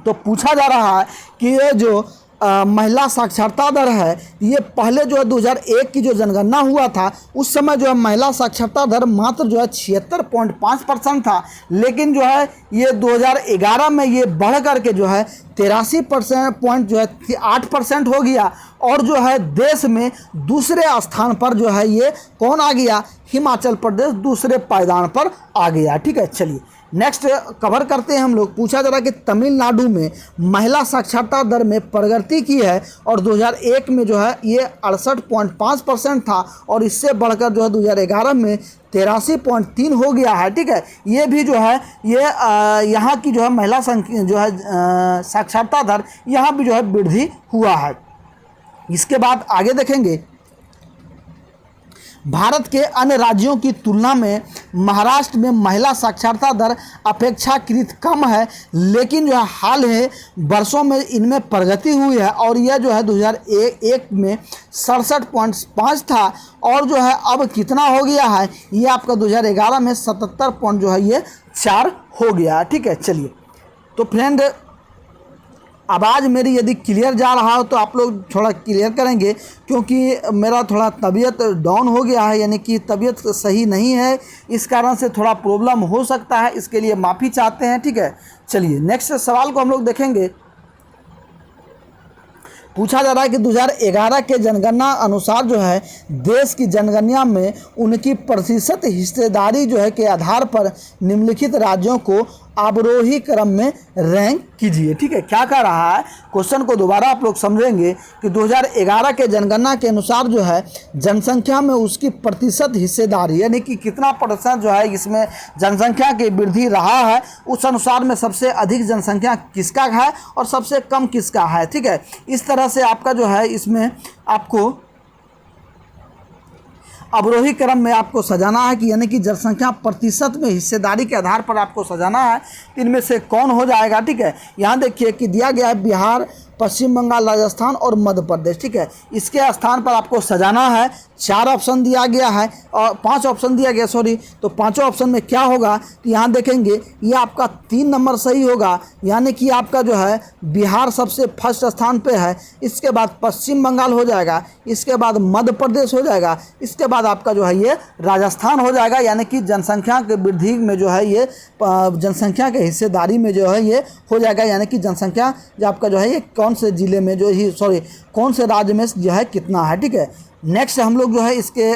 तो पूछा जा रहा है कि ये जो महिला साक्षरता दर है, ये पहले जो है 2001 की जो जनगणना हुआ था उस समय जो है महिला साक्षरता दर मात्र जो है 76.5% था, लेकिन जो है ये 2011 में ये बढ़ करके जो है 83.8% हो गया और जो है देश में दूसरे स्थान पर जो है ये कौन आ गया, हिमाचल प्रदेश दूसरे पायदान पर आ गया, ठीक है। चलिए नेक्स्ट कवर करते हैं हम लोग। पूछा जा रहा है कि तमिलनाडु में महिला साक्षरता दर में प्रगति की है और 2001 में जो है ये 68.5% था और इससे बढ़कर जो है 2011 में 83.3 हो गया है, ठीक है। ये भी जो है ये यहाँ की जो है महिला संख्या जो है साक्षरता दर यहाँ भी जो है वृद्धि हुआ है। इसके बाद आगे देखेंगे, भारत के अन्य राज्यों की तुलना में महाराष्ट्र में महिला साक्षरता दर अपेक्षाकृत कम है, लेकिन जो है हाल ही वर्षों में इनमें प्रगति हुई है और यह जो है 2001 में 67.5 था और जो है अब कितना हो गया है, ये आपका 2011 में 77.4 हो गया, ठीक है। चलिए तो फ्रेंड आवाज़ मेरी यदि क्लियर जा रहा हो तो आप लोग थोड़ा क्लियर करेंगे, क्योंकि मेरा थोड़ा तबीयत डाउन हो गया है, यानी कि तबीयत सही नहीं है, इस कारण से थोड़ा प्रॉब्लम हो सकता है, इसके लिए माफ़ी चाहते हैं, ठीक है। चलिए नेक्स्ट सवाल को हम लोग देखेंगे। पूछा जा रहा है कि 2011 के जनगणना अनुसार जो है देश की जनगणना में उनकी प्रतिशत हिस्सेदारी जो है के आधार पर निम्नलिखित राज्यों को अवरोही क्रम में रैंक कीजिए, ठीक है। क्या कह रहा है, क्वेश्चन को दोबारा आप लोग समझेंगे कि 2011 के जनगणना के अनुसार जो है जनसंख्या में उसकी प्रतिशत हिस्सेदारी, यानी कि कितना प्रतिशत जो है इसमें जनसंख्या की वृद्धि रहा है, उस अनुसार में सबसे अधिक जनसंख्या किसका है और सबसे कम किसका है, ठीक है। इस तरह से आपका जो है इसमें आपको अवरोही क्रम में आपको सजाना है कि यानी कि जनसंख्या प्रतिशत में हिस्सेदारी के आधार पर आपको सजाना है, इनमें से कौन हो जाएगा, ठीक है। यहाँ देखिए कि दिया गया है बिहार, पश्चिम बंगाल, राजस्थान और मध्य प्रदेश, ठीक है। इसके स्थान पर आपको सजाना है। 4 ऑप्शन दिया गया है और 5 ऑप्शन दिया गया, सॉरी। तो पाँचों ऑप्शन में क्या होगा कि यहाँ देखेंगे ये आपका 3 नंबर सही होगा, यानी कि आपका जो है बिहार सबसे फर्स्ट स्थान पे है, इसके बाद पश्चिम बंगाल हो जाएगा, इसके बाद मध्य प्रदेश हो जाएगा, इसके बाद आपका जो है ये राजस्थान हो जाएगा। यानी कि जनसंख्या के वृद्धि में जो है ये जनसंख्या के हिस्सेदारी में जो है ये हो जाएगा, यानी कि जनसंख्या जो आपका जो है ये कौन से ज़िले में जो ही सॉरी कौन से राज्य में जो है कितना है, ठीक है। नेक्स्ट हम लोग जो है इसके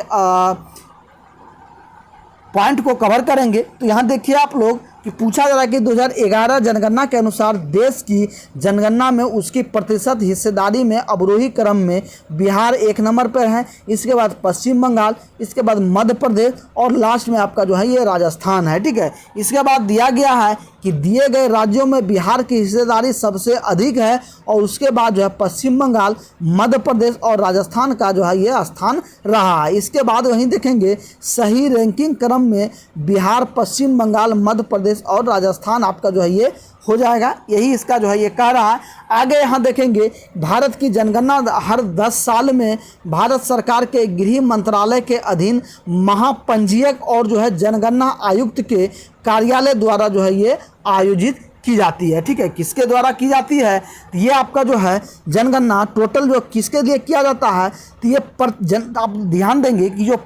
पॉइंट को कवर करेंगे। तो यहाँ देखिए आप लोग कि पूछा जा रहा है कि 2011 जनगणना के अनुसार देश की जनगणना में उसकी प्रतिशत हिस्सेदारी में अवरोही क्रम में बिहार 1 नंबर पर है, इसके बाद पश्चिम बंगाल, इसके बाद मध्य प्रदेश और लास्ट में आपका जो है ये राजस्थान है, ठीक है। इसके बाद दिया गया है कि दिए गए राज्यों में बिहार की हिस्सेदारी सबसे अधिक है और उसके बाद जो है पश्चिम बंगाल, मध्य प्रदेश और राजस्थान का जो है ये स्थान रहा है। इसके बाद वहीं देखेंगे सही रैंकिंग क्रम में बिहार, पश्चिम बंगाल, मध्य प्रदेश और राजस्थान आपका जो है ये हो जाएगा, यही इसका जो है ये कह रहा है। आगे यहाँ देखेंगे भारत की जनगणना हर 10 साल में भारत सरकार के गृह मंत्रालय के अधीन महापंजीयक और जो है जनगणना आयुक्त के कार्यालय द्वारा जो है ये आयोजित की जाती है, ठीक है। किसके द्वारा की जाती है, तो ये आपका जो है जनगणना टोटल जो किसके लिए किया जाता है, तो ये आप ध्यान देंगे कि जो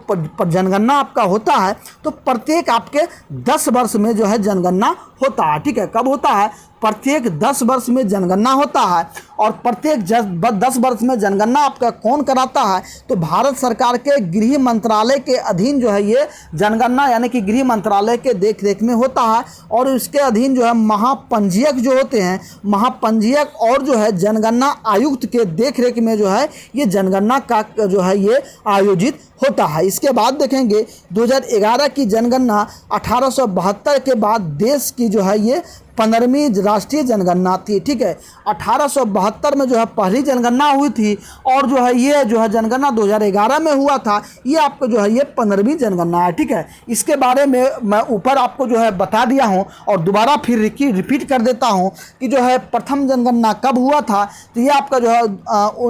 जनगणना आपका होता है तो प्रत्येक आपके 10 वर्ष में जो है जनगणना होता है, ठीक है। कब होता है, प्रत्येक 10 वर्ष में जनगणना होता है और प्रत्येक 10 वर्ष में जनगणना आपका कौन कराता है, तो भारत सरकार के गृह मंत्रालय के अधीन जो है ये जनगणना यानी कि गृह मंत्रालय के देख रेख में होता है और इसके अधीन जो है महापंजीयक जो होते हैं, महापंजीयक और जो है जनगणना आयुक्त के देख रेख में जो है ये जनगणना का जो है ये आयोजित होता है। इसके बाद देखेंगे 2011 की जनगणना 1872 के बाद देश की जो है ये 15वीं राष्ट्रीय जनगणना थी, ठीक है। 1872 में जो है पहली जनगणना हुई थी और जो है ये जो है जनगणना 2011 में हुआ था। ये आपको जो है ये 15वीं जनगणना है, ठीक है। इसके बारे में मैं ऊपर आपको जो है बता दिया हूँ और दोबारा फिर रिपीट कर देता हूँ कि जो है प्रथम जनगणना कब हुआ था। तो ये आपका जो है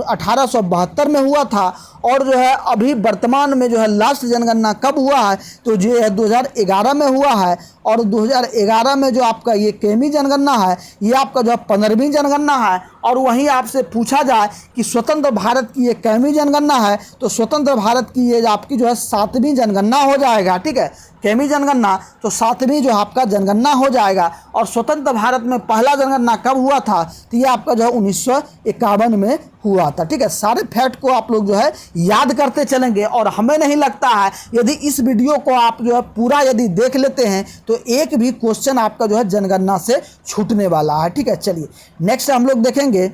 1872 में हुआ था और जो है अभी वर्तमान में जो है लास्ट जनगणना कब हुआ है तो जो है 2011 में हुआ है। और 2011 में जो आपका ये केमी जनगणना है ये आपका जो है 15वीं जनगणना है। और वहीं आपसे पूछा जाए कि स्वतंत्र भारत की ये केमी जनगणना है तो स्वतंत्र भारत की ये आपकी जो है 7वीं जनगणना हो जाएगा, ठीक है। केमी जनगणना तो 7वीं जो आपका जनगणना हो जाएगा। और स्वतंत्र भारत में पहला जनगणना कब हुआ था तो ये आपका जो है 1951 में हुआ था, ठीक है। सारे फैक्ट को आप लोग जो है याद करते चलेंगे और हमें नहीं लगता है यदि इस वीडियो को आप जो है पूरा यदि देख लेते हैं तो एक भी क्वेश्चन आपका जो है जनगणना से छूटने वाला है, ठीक है। चलिए नेक्स्ट हम लोग देखेंगे।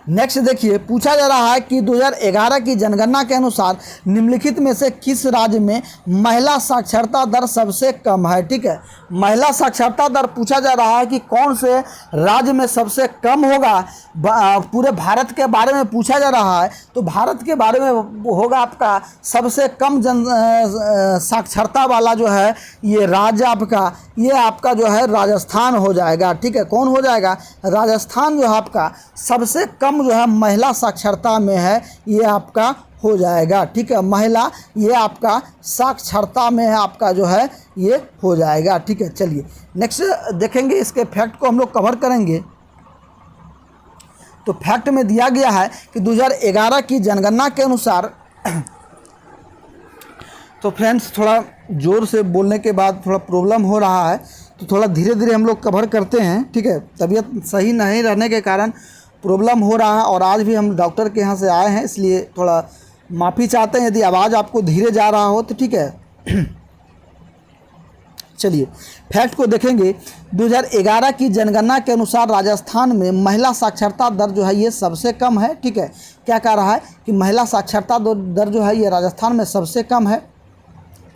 नेक्स्ट देखिए पूछा जा रहा है कि 2011 की जनगणना के अनुसार निम्नलिखित में से किस राज्य में महिला साक्षरता दर सबसे कम है, ठीक है। महिला साक्षरता दर पूछा जा रहा है कि कौन से राज्य में सबसे कम होगा। पूरे भारत के बारे में पूछा जा रहा है तो भारत के बारे में होगा आपका सबसे कम साक्षरता वाला जो है ये राज्य आपका जो है राजस्थान हो जाएगा, ठीक है। कौन हो जाएगा? राजस्थान जो है आपका सबसे कम जो है महिला साक्षरता में है ये आपका हो जाएगा, ठीक है। महिला ये आपका साक्षरता में है आपका जो है ये हो जाएगा, ठीक है। चलिए नेक्स्ट देखेंगे, इसके फैक्ट को हम लोग कवर करेंगे। तो फैक्ट में दिया गया है कि 2011 की जनगणना के अनुसार तो फ्रेंड्स थोड़ा ज़ोर से बोलने के बाद थोड़ा प्रॉब्लम हो रहा है तो थोड़ा धीरे धीरे हम लोग कवर करते हैं, ठीक है। तबीयत सही नहीं रहने के कारण प्रॉब्लम हो रहा है और आज भी हम डॉक्टर के यहाँ से आए हैं इसलिए थोड़ा माफ़ी चाहते हैं यदि आवाज़ आपको धीरे जा रहा हो तो, ठीक है। चलिए फैक्ट को देखेंगे। 2011 की जनगणना के अनुसार राजस्थान में महिला साक्षरता दर जो है ये सबसे कम है, ठीक है। क्या कह रहा है कि महिला साक्षरता दर जो है ये राजस्थान में सबसे कम है।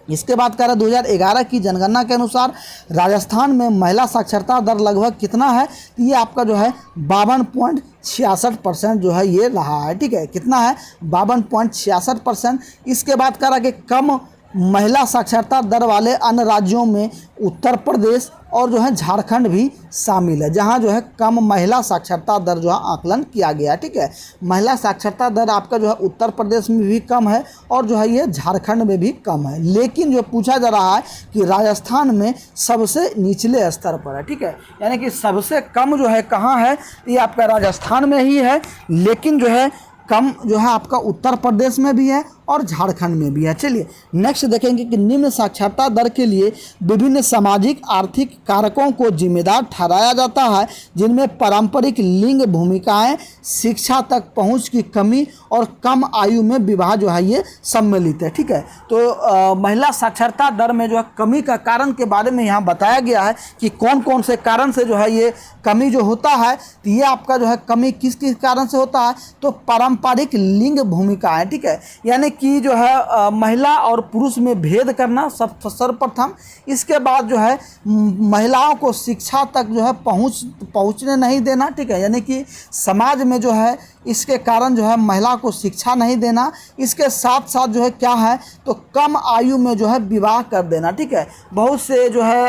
इसके बाद कह रहा है 2011 की जनगणना के अनुसार राजस्थान में महिला साक्षरता दर लगभग कितना है तो ये आपका जो है 52.66% जो है ये रहा है, ठीक है। कितना है? 52.66%। इसके बाद कह रहा है कि कम महिला साक्षरता दर वाले अन्य राज्यों में उत्तर प्रदेश और जो है झारखंड भी शामिल है जहां जो है कम महिला साक्षरता दर जो है आकलन किया गया, ठीक है। महिला साक्षरता दर आपका जो है उत्तर प्रदेश में भी कम है और जो है ये झारखंड में भी कम है। लेकिन जो पूछा जा रहा है कि राजस्थान में सबसे निचले स्तर पर है, ठीक है। यानी कि सबसे कम जो है कहाँ है ये आपका राजस्थान में ही है, लेकिन जो है कम जो है आपका उत्तर प्रदेश में भी है और झारखंड में भी है। चलिए नेक्स्ट देखेंगे कि निम्न साक्षरता दर के लिए विभिन्न सामाजिक आर्थिक कारकों को जिम्मेदार ठहराया जाता है जिनमें पारंपरिक लिंग भूमिकाएं, शिक्षा तक पहुंच की कमी और कम आयु में विवाह जो है ये सम्मिलित है, ठीक है। तो महिला साक्षरता दर में जो है कमी का कारण के बारे में यहाँ बताया गया है कि कौन कौन से कारण से जो है ये कमी जो होता है। तो ये आपका जो है कमी किस किस कारण से होता है तो पारंपरिक लिंग भूमिकाएं, ठीक है। यानी कि जो है महिला और पुरुष में भेद करना सर्वप्रथम। इसके बाद जो है महिलाओं को शिक्षा तक जो है पहुंचने नहीं देना, ठीक है। यानी कि समाज में जो है इसके कारण जो है महिला को शिक्षा नहीं देना। इसके साथ साथ जो है क्या है तो कम आयु में जो है विवाह कर देना, ठीक है। बहुत से जो है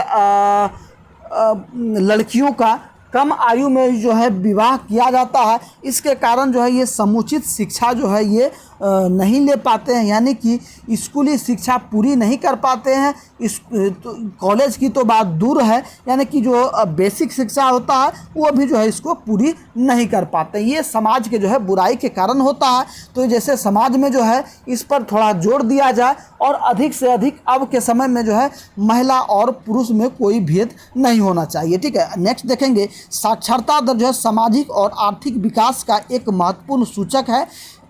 लड़कियों का कम आयु में जो है विवाह किया जाता है। इसके कारण जो है ये समुचित शिक्षा जो है ये नहीं ले पाते हैं, यानी कि स्कूली शिक्षा पूरी नहीं कर पाते हैं। इस तो कॉलेज की तो बात दूर है, यानी कि जो बेसिक शिक्षा होता है वो भी जो है इसको पूरी नहीं कर पाते। ये समाज के जो है बुराई के कारण होता है। तो जैसे समाज में जो है इस पर थोड़ा जोर दिया जाए और अधिक से अधिक अब के समय में जो है महिला और पुरुष में कोई भेद नहीं होना चाहिए, ठीक है। नेक्स्ट देखेंगे साक्षरता दर जो है सामाजिक और आर्थिक विकास का एक महत्वपूर्ण सूचक है।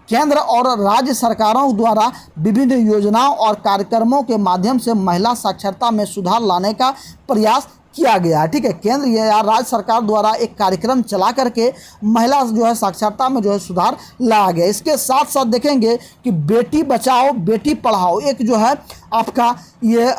केंद्र और राज्य सरकारों द्वारा विभिन्न योजनाओं और कार्यक्रमों के माध्यम से महिला साक्षरता में सुधार लाने का प्रयास किया गया है। ठीक है, केंद्र या राज्य सरकार द्वारा एक कार्यक्रम चला करके महिला जो है साक्षरता में जो है सुधार लाया गया। इसके साथ साथ देखेंगे कि बेटी बचाओ बेटी पढ़ाओ एक जो है आपका ये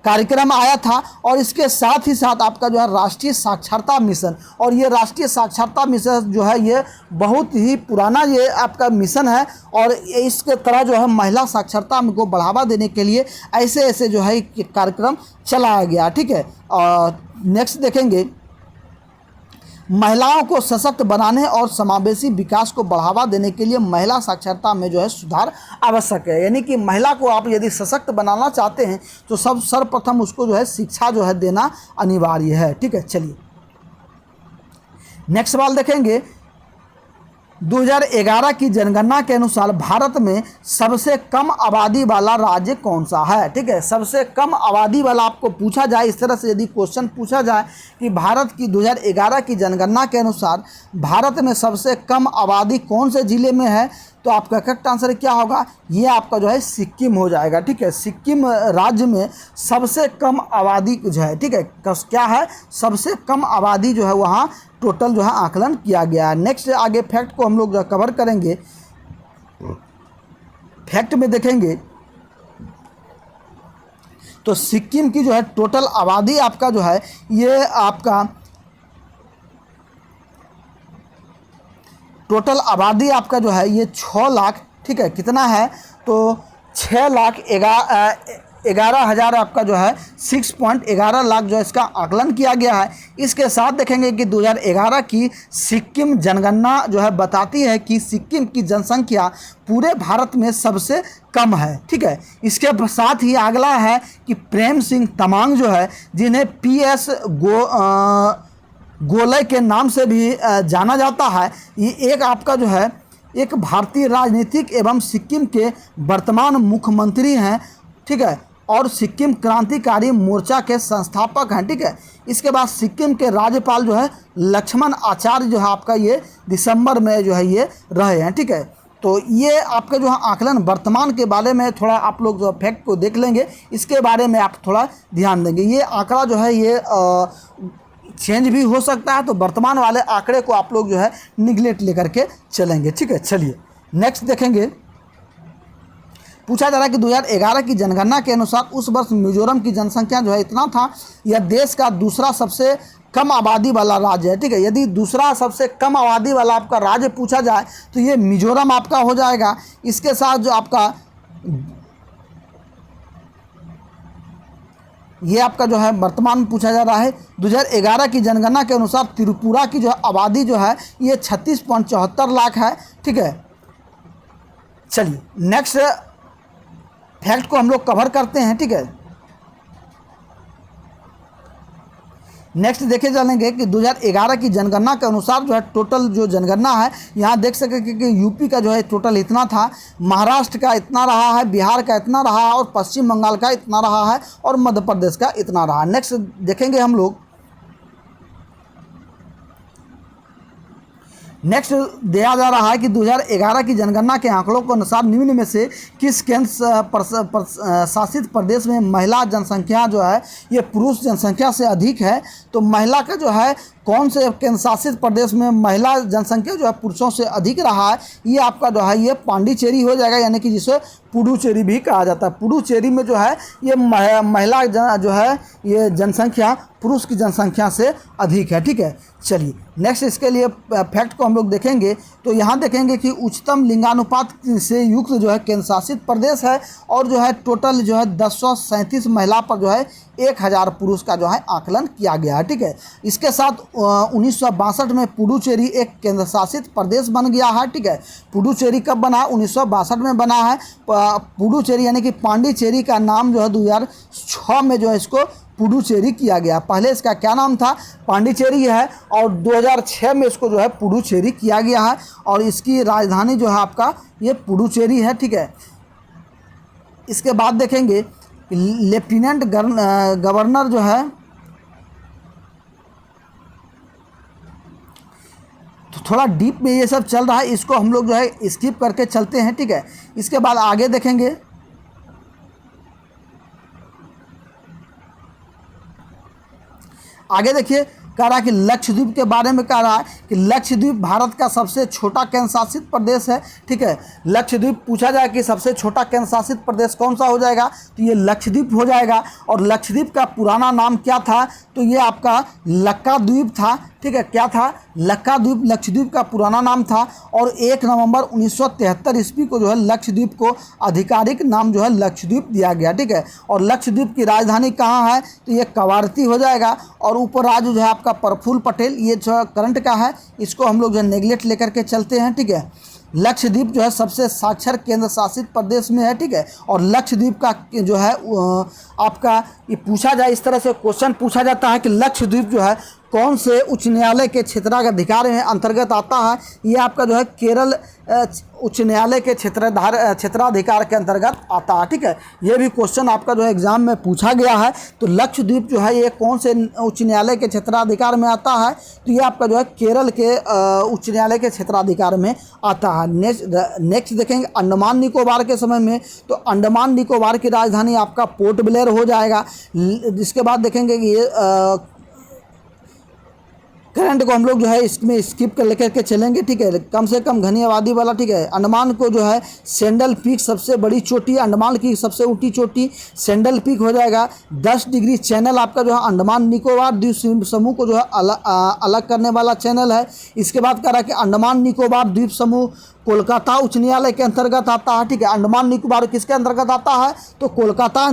कार्यक्रम आया था, और इसके साथ ही साथ आपका जो है राष्ट्रीय साक्षरता मिशन, और ये राष्ट्रीय साक्षरता मिशन जो है ये बहुत ही पुराना ये आपका मिशन है, और इसके तरह जो है महिला साक्षरता को बढ़ावा देने के लिए ऐसे ऐसे जो है कार्यक्रम चलाया गया। ठीक है, और नेक्स्ट देखेंगे महिलाओं को सशक्त बनाने और समावेशी विकास को बढ़ावा देने के लिए महिला साक्षरता में जो है सुधार आवश्यक है। यानी कि महिला को आप यदि सशक्त बनाना चाहते हैं तो सर्वप्रथम उसको जो है शिक्षा जो है देना अनिवार्य है। ठीक है, चलिए नेक्स्ट सवाल देखेंगे। 2011 की जनगणना के अनुसार भारत में सबसे कम आबादी वाला राज्य कौन सा है? ठीक है, सबसे कम आबादी वाला आपको पूछा जाए, इस तरह से यदि क्वेश्चन पूछा जाए कि भारत की 2011 की जनगणना के अनुसार भारत में सबसे कम आबादी कौन से ज़िले में है, तो आपका करेक्ट आंसर क्या होगा? ये आपका जो है सिक्किम हो जाएगा। ठीक है, सिक्किम राज्य में सबसे कम आबादी जो है, ठीक है, क्या है, सबसे कम आबादी जो है वहाँ टोटल जो है आकलन किया गया है। नेक्स्ट आगे फैक्ट को हम लोग कवर करेंगे। फैक्ट में देखेंगे तो सिक्किम की जो है टोटल आबादी आपका जो है ये आपका टोटल आबादी आपका जो है ये 6 लाख, ठीक है, कितना है तो 6,11,000 आपका जो है 6.11 लाख जो है इसका आकलन किया गया है। इसके साथ देखेंगे कि 2011 की सिक्किम जनगणना जो है बताती है कि सिक्किम की जनसंख्या पूरे भारत में सबसे कम है। ठीक है, इसके साथ ही अगला है कि प्रेम सिंह तमांग जो है, जिन्हें PS गोलय के नाम से भी जाना जाता है, ये एक आपका जो है एक भारतीय राजनीतिक एवं सिक्किम के वर्तमान मुख्यमंत्री हैं। ठीक है, और सिक्किम क्रांतिकारी मोर्चा के संस्थापक हैं। ठीक है, इसके बाद सिक्किम के राज्यपाल जो है लक्ष्मण आचार्य जो है आपका ये दिसंबर में जो है ये रहे हैं। ठीक है, तो ये आपका जो है आकलन वर्तमान के बारे में थोड़ा आप लोग जो फैक्ट को देख लेंगे, इसके बारे में आप थोड़ा ध्यान देंगे। ये आंकड़ा जो है ये चेंज भी हो सकता है, तो वर्तमान वाले आंकड़े को आप लोग जो है निगलेक्ट लेकर के चलेंगे। ठीक है, चलिए नेक्स्ट देखेंगे। पूछा जा रहा है कि 2011 की जनगणना के अनुसार उस वर्ष मिजोरम की जनसंख्या जो है इतना था, यह देश का दूसरा सबसे कम आबादी वाला राज्य है। ठीक है, यदि दूसरा सबसे कम आबादी वाला आपका राज्य पूछा जाए तो ये मिजोरम आपका हो जाएगा। इसके साथ जो आपका ये आपका जो है वर्तमान में पूछा जा रहा है 2011 की जनगणना के अनुसार त्रिपुरा की जो है आबादी जो है ये 36.74 लाख है। ठीक है, चलिए नेक्स्ट फैक्ट को हम लोग कवर करते हैं। ठीक है, नेक्स्ट देखे जाएंगे कि 2011 की जनगणना के अनुसार जो है टोटल जो जनगणना है, यहाँ देख सकेंगे कि यूपी का जो है टोटल इतना था, महाराष्ट्र का इतना रहा है, बिहार का इतना रहा है, और पश्चिम बंगाल का इतना रहा है, और मध्य प्रदेश का इतना रहा है। नेक्स्ट देखेंगे हम लोग। नेक्स्ट दिया जा रहा है कि 2011 की जनगणना के आंकड़ों के अनुसार निम्न में से किस केंद्र शासित प्रदेश में महिला जनसंख्या जो है ये पुरुष जनसंख्या से अधिक है? तो महिला का जो है कौन से केंद्र शासित प्रदेश में महिला जनसंख्या जो है पुरुषों से अधिक रहा है, ये आपका जो है ये पांडिचेरी हो जाएगा, यानी कि जिसे पुडुचेरी भी कहा जाता है। पुडुचेरी में जो है ये महिला जो है ये जनसंख्या पुरुष की जनसंख्या से अधिक है। ठीक है, चलिए नेक्स्ट इसके लिए फैक्ट को हम लोग देखेंगे। तो यहाँ देखेंगे कि उच्चतम लिंगानुपात से युक्त जो है केंद्र शासित प्रदेश है, और जो है टोटल जो है 1037 महिला पर जो है 1000 पुरुष का जो है आकलन किया गया है। ठीक है, इसके साथ 1962 में पुडुचेरी एक केंद्र शासित प्रदेश बन गया है। ठीक है, पुडुचेरी कब बना है? 1962 में बना है। पुडुचेरी यानी कि पांडिचेरी का नाम जो है 2006 में जो है इसको पुडुचेरी किया गया। पहले इसका क्या नाम था? पांडिचेरी है, और 2006 में इसको जो है पुडुचेरी किया गया है, और इसकी राजधानी जो है आपका ये पुडुचेरी है। ठीक है, इसके बाद देखेंगे लेफ्टिनेंट गवर्नर जो है, तो थोड़ा डीप में ये सब चल रहा है, इसको हम लोग जो है स्किप करके चलते हैं। ठीक है, इसके बाद आगे देखेंगे। आगे देखिए, कह रहा है कि लक्षद्वीप के बारे में कह रहा है कि लक्षद्वीप भारत का सबसे छोटा केंद्र शासित प्रदेश है। ठीक है, लक्षद्वीप पूछा जाए कि सबसे छोटा केंद्र शासित प्रदेश कौन सा हो जाएगा, तो ये लक्षद्वीप हो जाएगा। और लक्षद्वीप का पुराना नाम क्या था, तो ये आपका लक्काद्वीप था। ठीक है, क्या था, लक्काद्वीप लक्षद्वीप का पुराना नाम था। और 1 नवंबर 1973 ईस्वी को जो है लक्षद्वीप को आधिकारिक नाम जो है लक्षद्वीप दिया गया। ठीक है, और लक्षद्वीप की राजधानी कहाँ है, तो ये कवारती हो जाएगा। और उपराज्य जो है आपका प्रफुल्ल पटेल, ये जो करंट का है, इसको हम लोग जो है नेगलेक्ट लेकर के चलते हैं। ठीक है, लक्षद्वीप जो है सबसे साक्षर केंद्र शासित प्रदेश में है। ठीक है, और लक्षद्वीप का जो है आपका ये पूछा जाए, इस तरह से क्वेश्चन पूछा जाता है कि लक्षद्वीप जो है कौन से उच्च न्यायालय के क्षेत्राधिकार में अंतर्गत आता है। ये आपका जो है केरल उच्च न्यायालय के क्षेत्राधिकार के अंतर्गत आता है। ठीक है, ये भी क्वेश्चन आपका जो है एग्जाम में पूछा गया है। तो लक्षद्वीप जो है ये कौन से उच्च न्यायालय के क्षेत्राधिकार में आता है, तो ये आपका जो है केरल के उच्च न्यायालय के क्षेत्राधिकार में आता है। नेक्स्ट देखेंगे अंडमान निकोबार के समय में, तो अंडमान निकोबार की राजधानी आपका पोर्ट ब्लेयर हो जाएगा। इसके बाद देखेंगे कि ये करंट को हम लोग जो है इसमें स्किप कर लेकर के चलेंगे। ठीक है, कम से कम घनी आबादी वाला। ठीक है, अंडमान को जो है सेंडल पीक सबसे बड़ी चोटी, अंडमान की सबसे ऊंची चोटी सेंडल पीक हो जाएगा। 10 डिग्री चैनल आपका जो है अंडमान निकोबार द्वीप समूह को जो है अलग करने वाला चैनल है। इसके बाद कह रहा है कि अंडमान निकोबार द्वीप समूह कोलकाता उच्च न्यायालय के अंतर्गत आता है। ठीक है, अंडमान निकोबार किसके अंतर्गत आता है, तो कोलकाता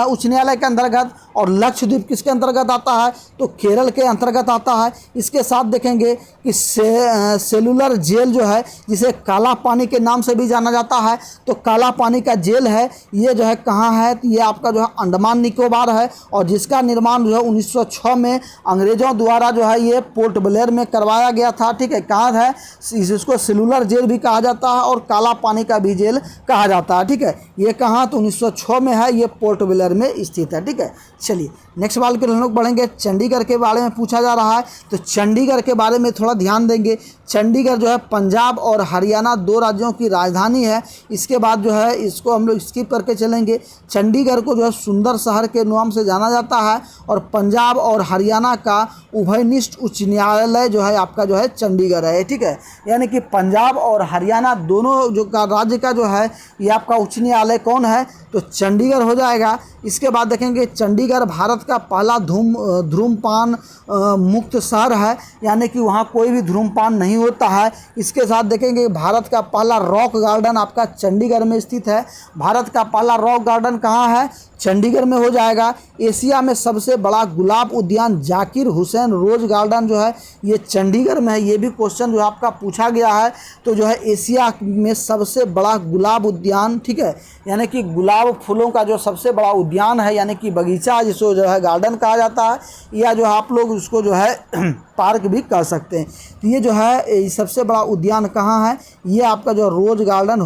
उच्च न्यायालय के अंतर्गत। और लक्षद्वीप किसके अंतर्गत आता है, तो केरल के अंतर्गत आता है। इसके साथ देखेंगे कि सेलुलर जेल जो है, जिसे काला पानी के नाम से भी जाना जाता है, तो काला पानी का जेल है, ये जो है कहाँ है, तो ये आपका जो है अंडमान निकोबार है। और जिसका निर्माण जो है 1906 में अंग्रेज़ों द्वारा जो है ये पोर्ट ब्लेयर में करवाया गया था। ठीक है, कहाँ है, इसको सेलुलर जेल भी कहा जाता है और काला पानी का भी जेल कहा जाता है। ठीक है, ये कहाँ, तो 1906 में है, ये पोर्ट ब्लेयर में स्थित है। ठीक है, चलिए नेक्स्ट सवाल के हम लोग बढ़ेंगे। चंडीगढ़ के बारे में पूछा जा रहा है, तो चंडीगढ़ के बारे में थोड़ा ध्यान देंगे। चंडीगढ़ जो है पंजाब और हरियाणा 2 राज्यों की राजधानी है। इसके बाद जो है इसको हम लोग स्किप करके चलेंगे। चंडीगढ़ को जो है सुंदर शहर के नाम से जाना जाता है। और पंजाब और हरियाणा का उभयनिष्ठ उच्च न्यायालय जो है आपका जो है चंडीगढ़ है। ठीक है, यानी कि पंजाब और हरियाणा दोनों जो का राज्य का जो है ये आपका उच्च न्यायालय कौन है, तो चंडीगढ़ हो जाएगा। इसके बाद देखेंगे चंडीगढ़ भारत का पहला धूम्रपान मुक्त शहर है, यानी कि वहाँ कोई भी धूम्रपान नहीं होता है। इसके साथ देखेंगे भारत का पहला रॉक गार्डन आपका चंडीगढ़ में स्थित है। भारत का पहला रॉक गार्डन कहाँ है, चंडीगढ़ में हो जाएगा। एशिया में सबसे बड़ा गुलाब उद्यान जाकिर हुसैन रोज गार्डन जो है ये चंडीगढ़ में है। ये भी क्वेश्चन जो आपका पूछा गया है, तो जो है एशिया में सबसे बड़ा गुलाब उद्यान, ठीक है, यानी कि गुलाब फूलों का जो सबसे बड़ा उद्यान है, यानी कि बगीचा, जिसको जो है गार्डन कहा जाता है, या जो आप लोग उसको जो है पार्क भी कह सकते हैं। तो ये जो है सबसे बड़ा उद्यान कहाँ है, ये आपका जो rose garden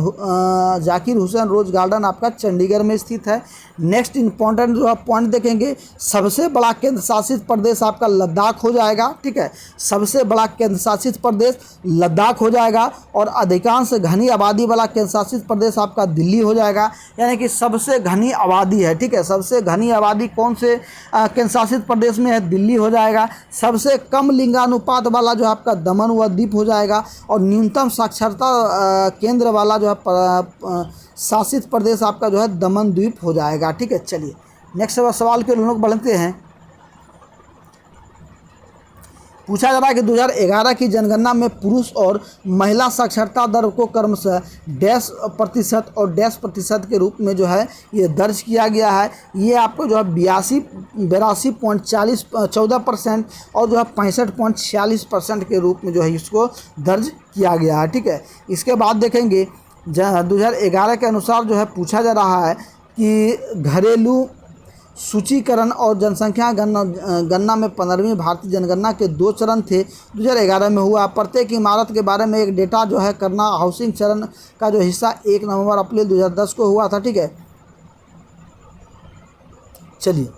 Zakir Hussain rose garden आपका चंडीगढ़ में स्थित है। नेक्स्ट इंपॉर्टेंट जो आप पॉइंट देखेंगे, सबसे बड़ा केंद्र शासित प्रदेश आपका लद्दाख हो जाएगा। ठीक है, सबसे बड़ा केंद्र शासित प्रदेश लद्दाख हो जाएगा। और अधिकांश घनी आबादी वाला केंद्र शासित प्रदेश आपका दिल्ली हो जाएगा, यानी कि सबसे घनी आबादी है। ठीक है, सबसे घनी आबादी कौन से केंद्र शासित प्रदेश में है, दिल्ली हो जाएगा। सबसे कम लिंगानुपात वाला जो आपका दमन व दीप हो जाएगा। और न्यूनतम साक्षरता केंद्र वाला जो है शासित प्रदेश आपका जो है दमन द्वीप हो जाएगा। ठीक है, चलिए नेक्स्ट सवाल के लोग बढ़ते हैं। पूछा जा रहा है कि 2011 की जनगणना में पुरुष और महिला साक्षरता दर को क्रमशः %% और %% के रूप में जो है ये दर्ज किया गया है। ये आपको जो है 82.14% और जो है 65.46% के रूप में जो है इसको दर्ज किया गया है। ठीक है, इसके बाद देखेंगे 2011 के अनुसार जो है पूछा जा रहा है कि घरेलू सूचीकरण और जनसंख्या गणना में 15वीं भारतीय जनगणना के 2 चरण थे, 2011 में हुआ। प्रत्येक इमारत के बारे में एक डेटा जो है करना हाउसिंग चरण का जो हिस्सा 1 नवंबर अप्रैल 2010 को हुआ था। ठीक है, चलिए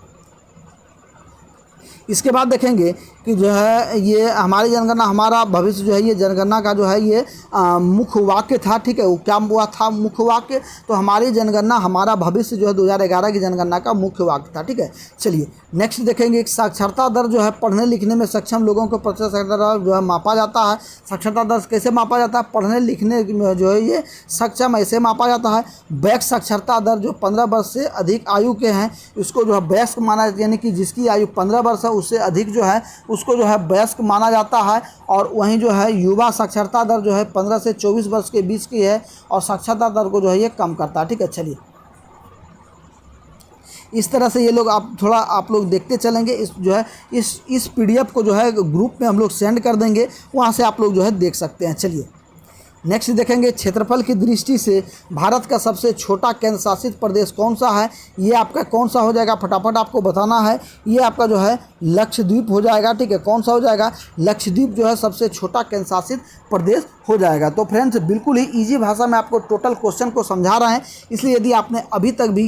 इसके बाद देखेंगे कि जो है ये हमारी जनगणना हमारा भविष्य जो है, ये जनगणना का जो है ये मुख्य वाक्य था। ठीक है, वो क्या हुआ था मुख्य वाक्य? तो हमारी जनगणना हमारा भविष्य जो है 2011 की जनगणना का मुख्य वाक्य था। ठीक है, चलिए नेक्स्ट देखेंगे। एक साक्षरता दर जो है पढ़ने लिखने में सक्षम लोगों को प्रतिशत साक्षरता दर जो है मापा जाता है। साक्षरता दर कैसे मापा जाता है? पढ़ने लिखने में जो है ये सक्षम ऐसे मापा जाता है। वयस्क साक्षरता दर जो 15 वर्ष से अधिक आयु के हैं उसको जो है वयस्क माना, यानी कि जिसकी आयु 15 वर्ष है उससे अधिक जो है उसको जो है वयस्क माना जाता है। और वहीं जो है युवा साक्षरता दर जो है 15 से 24 वर्ष के बीच की है और साक्षरता दर को जो है ये कम करता है। ठीक है, चलिए इस तरह से ये लोग आप लोग देखते चलेंगे। इस जो है इस पीडीएफ को जो है ग्रुप में हम लोग सेंड कर देंगे, वहाँ से आप लोग जो है देख सकते हैं। चलिए नेक्स्ट देखेंगे। क्षेत्रफल की दृष्टि से भारत का सबसे छोटा केंद्र शासित प्रदेश कौन सा है? ये आपका कौन सा हो जाएगा? फटाफट आपको बताना है। ये आपका जो है लक्षद्वीप हो जाएगा। ठीक है, कौन सा हो जाएगा? लक्षद्वीप जो है सबसे छोटा केंद्र शासित प्रदेश हो जाएगा। तो फ्रेंड्स बिल्कुल ही ईजी भाषा में आपको टोटल क्वेश्चन को समझा रहे हैं, इसलिए यदि आपने अभी तक भी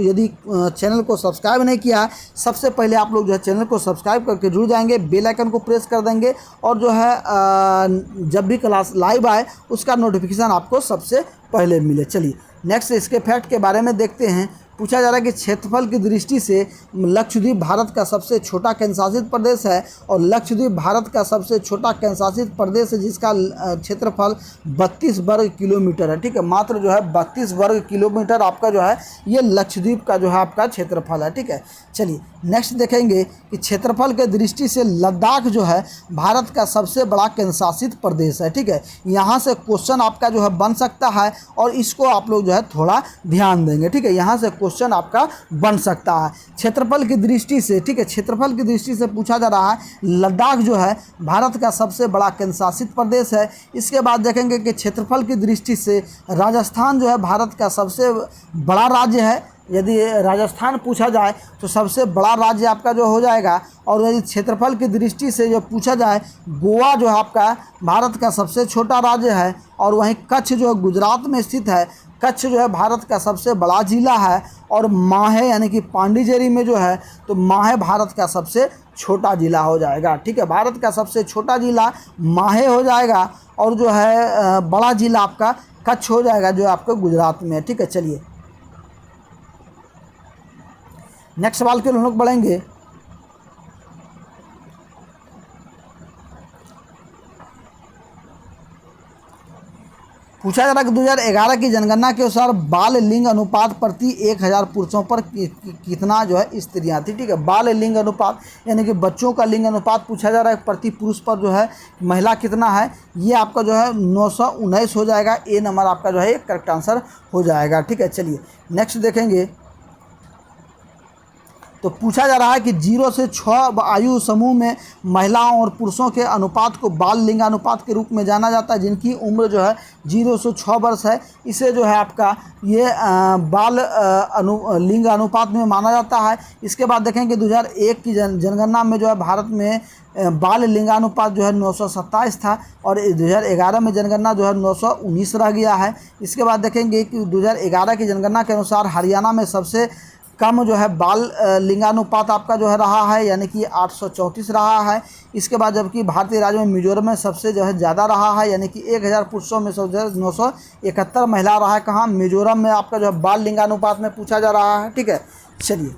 यदि चैनल को सब्सक्राइब नहीं किया है, सबसे पहले आप लोग जो है चैनल को सब्सक्राइब करके जुड़ जाएंगे, बेल आइकन को प्रेस कर देंगे और जो है जब भी क्लास लाइव आए उसका नोटिफिकेशन आपको सबसे पहले मिले। चलिए नेक्स्ट इसके फैक्ट के बारे में देखते हैं। पूछा जा रहा है कि क्षेत्रफल की दृष्टि से लक्षद्वीप भारत का सबसे छोटा केंद्र शासित प्रदेश है और लक्षद्वीप भारत का सबसे छोटा केंद्र शासित प्रदेश है जिसका क्षेत्रफल 32 वर्ग किलोमीटर है। ठीक है, मात्र जो है 32 वर्ग किलोमीटर आपका जो है ये लक्षद्वीप का जो है आपका क्षेत्रफल है। ठीक है, चलिए नेक्स्ट देखेंगे कि क्षेत्रफल के दृष्टि से लद्दाख जो है भारत का सबसे बड़ा केंद्र शासित प्रदेश है। ठीक है, यहाँ से क्वेश्चन आपका जो है बन सकता है और इसको आप लोग जो है थोड़ा ध्यान देंगे। ठीक है, यहाँ से क्वेश्चन आपका बन सकता है क्षेत्रफल की दृष्टि से। ठीक है, क्षेत्रफल की दृष्टि से पूछा जा रहा है लद्दाख जो है भारत का सबसे बड़ा केंद्र शासित प्रदेश है। इसके बाद देखेंगे कि क्षेत्रफल की दृष्टि से राजस्थान जो है भारत का सबसे बड़ा राज्य है। यदि राजस्थान पूछा जाए तो सबसे बड़ा राज्य आपका जो हो जाएगा। और यदि क्षेत्रफल की दृष्टि से जो पूछा जाए गोवा जो है आपका भारत का सबसे छोटा राज्य है। और वहीं कच्छ जो गुजरात में स्थित है, कच्छ जो है भारत का सबसे बड़ा ज़िला है। और माहे यानी कि पांडिचेरी में जो है तो माहे भारत का सबसे छोटा ज़िला हो जाएगा। ठीक है, भारत का सबसे छोटा ज़िला माहे हो जाएगा और जो है बड़ा ज़िला आपका कच्छ हो जाएगा जो आपका गुजरात में है। ठीक है, चलिए नेक्स्ट सवाल के लिए हम लोग बढ़ेंगे। पूछा जा रहा है कि 2011 की जनगणना के अनुसार बाल लिंग अनुपात प्रति 1000 पुरुषों पर कितना जो है स्त्रियां थी। ठीक है, बाल लिंग अनुपात यानी कि बच्चों का लिंग अनुपात पूछा जा रहा है प्रति पुरुष पर जो है महिला कितना है। ये आपका जो है 919 हो जाएगा। ए नंबर आपका जो है करेक्ट आंसर हो जाएगा। ठीक है, चलिए नेक्स्ट देखेंगे। तो पूछा जा रहा है कि 0 से 6 आयु समूह में महिलाओं और पुरुषों के अनुपात को बाल लिंगानुपात के रूप में जाना जाता है, जिनकी उम्र जो है 0 से 6 वर्ष है। इसे जो है आपका ये बाल लिंग अनुपात में माना जाता है। इसके बाद देखेंगे 2001 की जनगणना में जो है भारत में बाल लिंगानुपात जो है 927 था और 2011 में जनगणना जो है 919 रह गया है। इसके बाद देखेंगे कि 2011 की जनगणना के अनुसार हरियाणा में सबसे कम जो है बाल लिंगानुपात आपका जो है रहा है, यानी कि 834 रहा है। इसके बाद जबकि भारतीय राज्य में मिजोरम में सबसे जो है ज़्यादा रहा है, यानी कि 1000 पुरुषों में 971 महिला रहा है। कहाँ? मिजोरम में आपका जो है बाल लिंगानुपात में पूछा जा रहा है। ठीक है, चलिए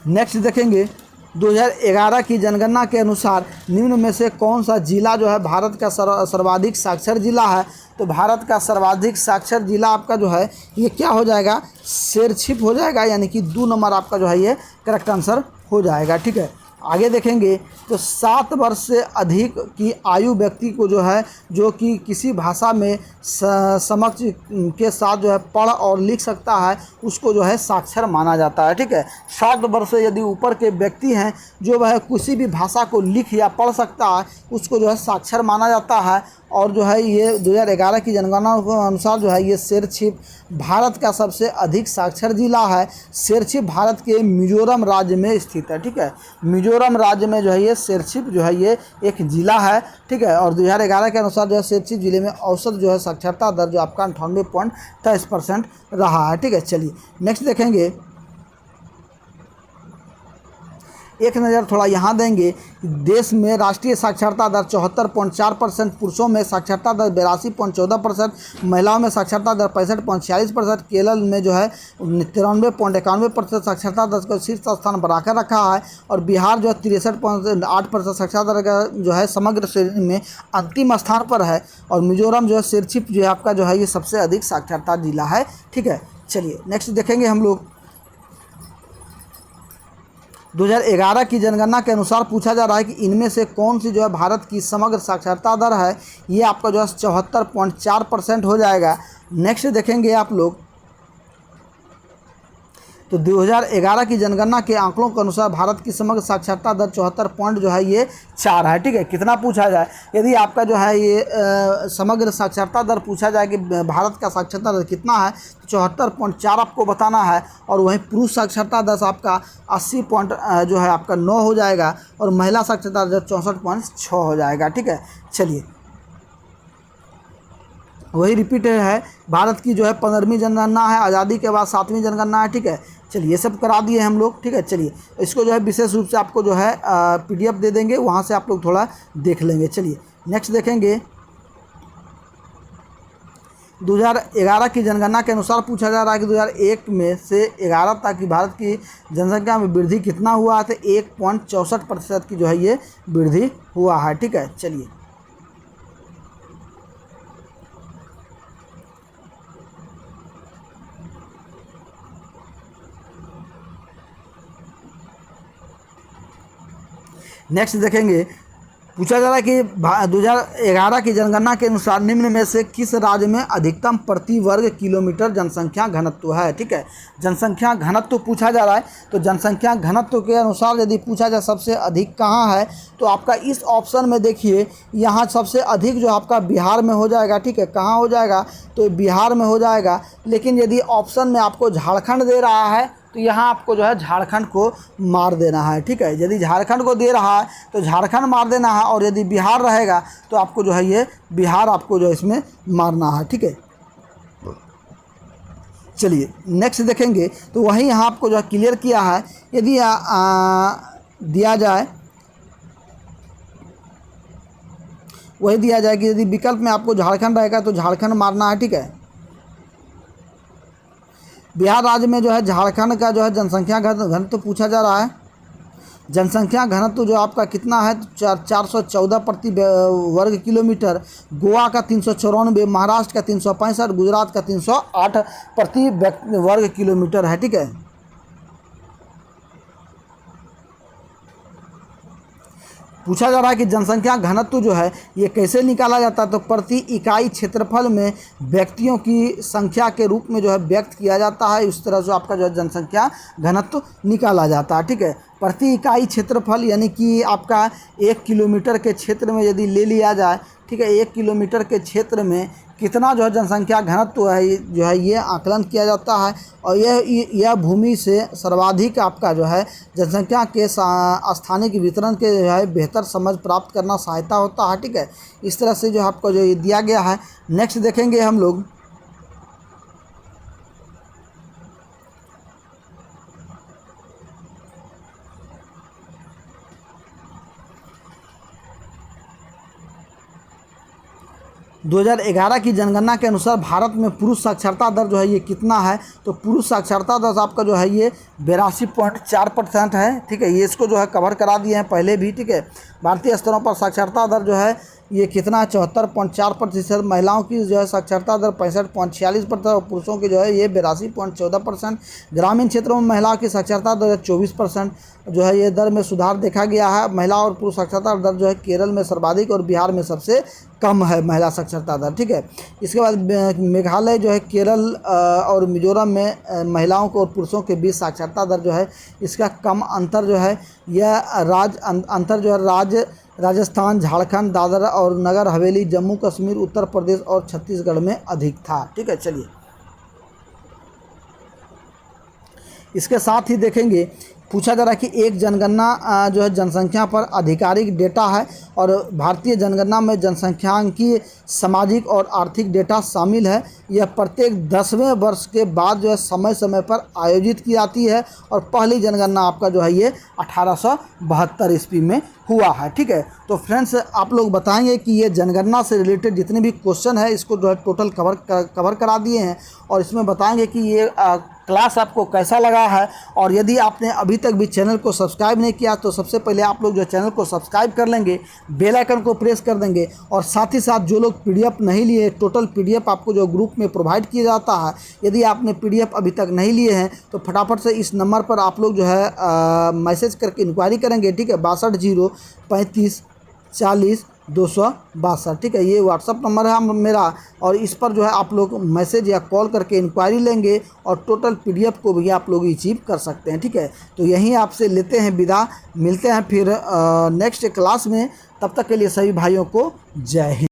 नेक्स्ट देखेंगे। 2011 की जनगणना के अनुसार निम्न में से कौन सा जिला जो है भारत का सर्वाधिक साक्षर जिला है? तो भारत का सर्वाधिक साक्षर जिला आपका जो है ये क्या हो जाएगा? शेरछिप हो जाएगा, यानी कि 2 नंबर आपका जो है ये करेक्ट आंसर हो जाएगा। ठीक है, आगे देखेंगे तो 7 वर्ष से अधिक की आयु व्यक्ति को जो है जो कि किसी भाषा में समक्ष के साथ जो है पढ़ और लिख सकता है उसको जो है साक्षर माना जाता है। ठीक है, 7 वर्ष से यदि ऊपर के व्यक्ति हैं जो वह किसी भी भाषा को लिख या पढ़ सकता है उसको जो है साक्षर माना जाता है। और जो है ये 2011 की जनगणना के अनुसार जो है ये शेरछिप भारत का सबसे अधिक साक्षर जिला है। शेरछिप भारत के मिजोरम राज्य में स्थित है, ठीक है। मिजोरम राज्य में जो है ये शेरछिप जो है ये एक ज़िला है, ठीक है। और 2011 के अनुसार जो है शेरछिप जिले में औसत जो है साक्षरता दर जो आपका 98.23% रहा है, ठीक है। चलिए नेक्स्ट देखेंगे, एक नज़र थोड़ा यहाँ देंगे। देश में राष्ट्रीय साक्षरता दर 74.4%, पुरुषों में साक्षरता दर 82.14%, महिलाओं में साक्षरता दर 65.46%। केरल में जो है 93.91% साक्षरता दर को शीर्ष स्थान बनाकर रखा है। और बिहार जो है 63.8% साक्षरता दर का जो है समग्र श्रेणी में अंतिम स्थान पर है। और मिजोरम जो है शेरछिप जो है आपका जो है ये सबसे अधिक साक्षरता जिला है, ठीक है। चलिए नेक्स्ट देखेंगे हम लोग, 2011 की जनगणना के अनुसार पूछा जा रहा है कि इनमें से कौन सी जो है भारत की समग्र साक्षरता दर है। ये आपका जो है 74.4% हो जाएगा। नेक्स्ट देखेंगे आप लोग, तो 2011 की जनगणना के आंकड़ों के अनुसार भारत की समग्र साक्षरता दर 74 पॉइंट जो है ये 4 है, ठीक है। कितना पूछा जाए, यदि आपका जो है ये समग्र साक्षरता दर पूछा जाए कि भारत का साक्षरता दर कितना है, तो 74.4 आपको बताना है। और वहीं पुरुष साक्षरता दर आपका 80 पॉइंट जो है आपका 9 हो जाएगा। और महिला साक्षरता दर 64.6 हो जाएगा, ठीक है। चलिए वही रिपीट है, भारत की जो है 15वीं जनगणना है, आज़ादी के बाद 7वीं जनगणना है, ठीक है। चलिए ये सब करा दिए हम लोग, ठीक है। चलिए इसको जो है विशेष रूप से आपको जो है PDF दे देंगे, वहाँ से आप लोग थोड़ा देख लेंगे। चलिए नेक्स्ट देखेंगे, 2011 की जनगणना के अनुसार पूछा जा रहा है कि 2001 में से 11 तक की भारत की जनसंख्या में वृद्धि कितना हुआ है, तो 1.64% की जो है ये वृद्धि हुआ है, ठीक है। चलिए नेक्स्ट देखेंगे, पूछा जा रहा है कि 2011 की जनगणना के अनुसार निम्न में से किस राज्य में अधिकतम प्रति वर्ग किलोमीटर जनसंख्या घनत्व है, ठीक है। जनसंख्या घनत्व पूछा जा रहा है, तो जनसंख्या घनत्व के अनुसार यदि पूछा जाए सबसे अधिक कहाँ है, तो आपका इस ऑप्शन में देखिए यहाँ सबसे अधिक जो आपका बिहार में हो जाएगा, ठीक है। कहाँ हो जाएगा, तो बिहार में हो जाएगा। लेकिन यदि ऑप्शन में आपको झारखंड दे रहा है, तो यहाँ आपको जो है झारखंड को मार देना है, ठीक है। यदि झारखंड को दे रहा है तो झारखंड मार देना है, और यदि बिहार रहेगा तो आपको जो है ये बिहार आपको जो इसमें मारना है, ठीक है। चलिए नेक्स्ट देखेंगे, तो वही यहाँ आपको जो है क्लियर किया है। यदि दिया जाए, वही दिया जाए कि यदि विकल्प में आपको झारखंड रहेगा तो झारखंड मारना है, ठीक है। बिहार राज्य में जो है झारखंड का जो है जनसंख्या घनत्व पूछा जा रहा है। जनसंख्या घनत्व जो आपका कितना है, 414 प्रति वर्ग किलोमीटर। गोवा का 394, महाराष्ट्र का 365, गुजरात का 308 प्रति वर्ग किलोमीटर है, ठीक है। पूछा जा रहा है कि जनसंख्या घनत्व जो है ये कैसे निकाला जाता है, तो प्रति इकाई क्षेत्रफल में व्यक्तियों की संख्या के रूप में जो है व्यक्त किया जाता है। इस तरह से आपका जो है जनसंख्या घनत्व निकाला जाता है, ठीक है। प्रति इकाई क्षेत्रफल यानी कि आपका 1 किलोमीटर के क्षेत्र में यदि ले लिया जाए, ठीक है, 1 किलोमीटर के क्षेत्र में कितना जो है जनसंख्या घनत्व है जो है ये आकलन किया जाता है। और यह भूमि से सर्वाधिक आपका जो है जनसंख्या के स्थानिक वितरण के जो है बेहतर समझ प्राप्त करना सहायता होता है, ठीक है। इस तरह से जो आपको जो ये दिया गया है। नेक्स्ट देखेंगे हम लोग, दो 2011 की जनगणना के अनुसार भारत में पुरुष साक्षरता दर जो है ये कितना है, तो पुरुष साक्षरता दर आपका जो है ये 82.4% है, ठीक है। ये इसको जो है कवर करा दिए हैं पहले भी, ठीक है। भारतीय स्तरों पर साक्षरता दर जो है ये कितना है, 74.4%। महिलाओं की जो है साक्षरता दर 65.46% और पुरुषों की जो है ये 82.14%। ग्रामीण क्षेत्रों में महिलाओं की साक्षरता दर 24% जो है ये दर में सुधार देखा गया है। महिला और पुरुष साक्षरता दर जो है केरल में सर्वाधिक और बिहार में सबसे कम है महिला साक्षरता दर, ठीक है। इसके बाद मेघालय जो है, केरल और मिजोरम में महिलाओं को और पुरुषों के बीच साक्षरता दर जो है इसका कम अंतर जो है यह अंतर जो है राज्य राजस्थान, झारखंड, दादरा और नगर हवेली, जम्मू कश्मीर, उत्तर प्रदेश और छत्तीसगढ़ में अधिक था। ठीक है, चलिए इसके साथ ही देखेंगे, पूछा जा रहा है कि एक जनगणना जो है जनसंख्या पर आधिकारिक डेटा है और भारतीय जनगणना में जनसंख्यांकीय, सामाजिक और आर्थिक डेटा शामिल है। यह प्रत्येक 10वें वर्ष के बाद जो है समय समय पर आयोजित की जाती है और पहली जनगणना आपका जो है ये 1872 ईस्वी में हुआ है। ठीक है, तो फ्रेंड्स आप लोग बताएंगे कि ये जनगणना से रिलेटेड जितने भी क्वेश्चन है इसको जो है टोटल कवर करा दिए हैं और इसमें बताएंगे कि ये क्लास आपको कैसा लगा है। और यदि आपने अभी तक भी चैनल को सब्सक्राइब नहीं किया तो सबसे पहले आप लोग जो चैनल को सब्सक्राइब कर लेंगे, बेल आइकन को प्रेस कर देंगे और साथ ही साथ जो लोग पीडीएफ नहीं लिए, टोटल पीडीएफ आपको जो ग्रुप में प्रोवाइड किया जाता है, यदि आपने पीडीएफ अभी तक नहीं लिए हैं तो फटाफट से इस नंबर पर आप लोग जो है मैसेज करके इंक्वायरी करेंगे। ठीक है, 62 035 40 262। ठीक है, ये व्हाट्सअप नंबर है मेरा और इस पर जो है आप लोग मैसेज या कॉल करके इंक्वायरी लेंगे और टोटल पीडीएफ को भी आप लोग रिसीव कर सकते हैं। ठीक है, तो यहीं आपसे लेते हैं विदा, मिलते हैं फिर नेक्स्ट क्लास में। तब तक के लिए सभी भाइयों को जय हिंद।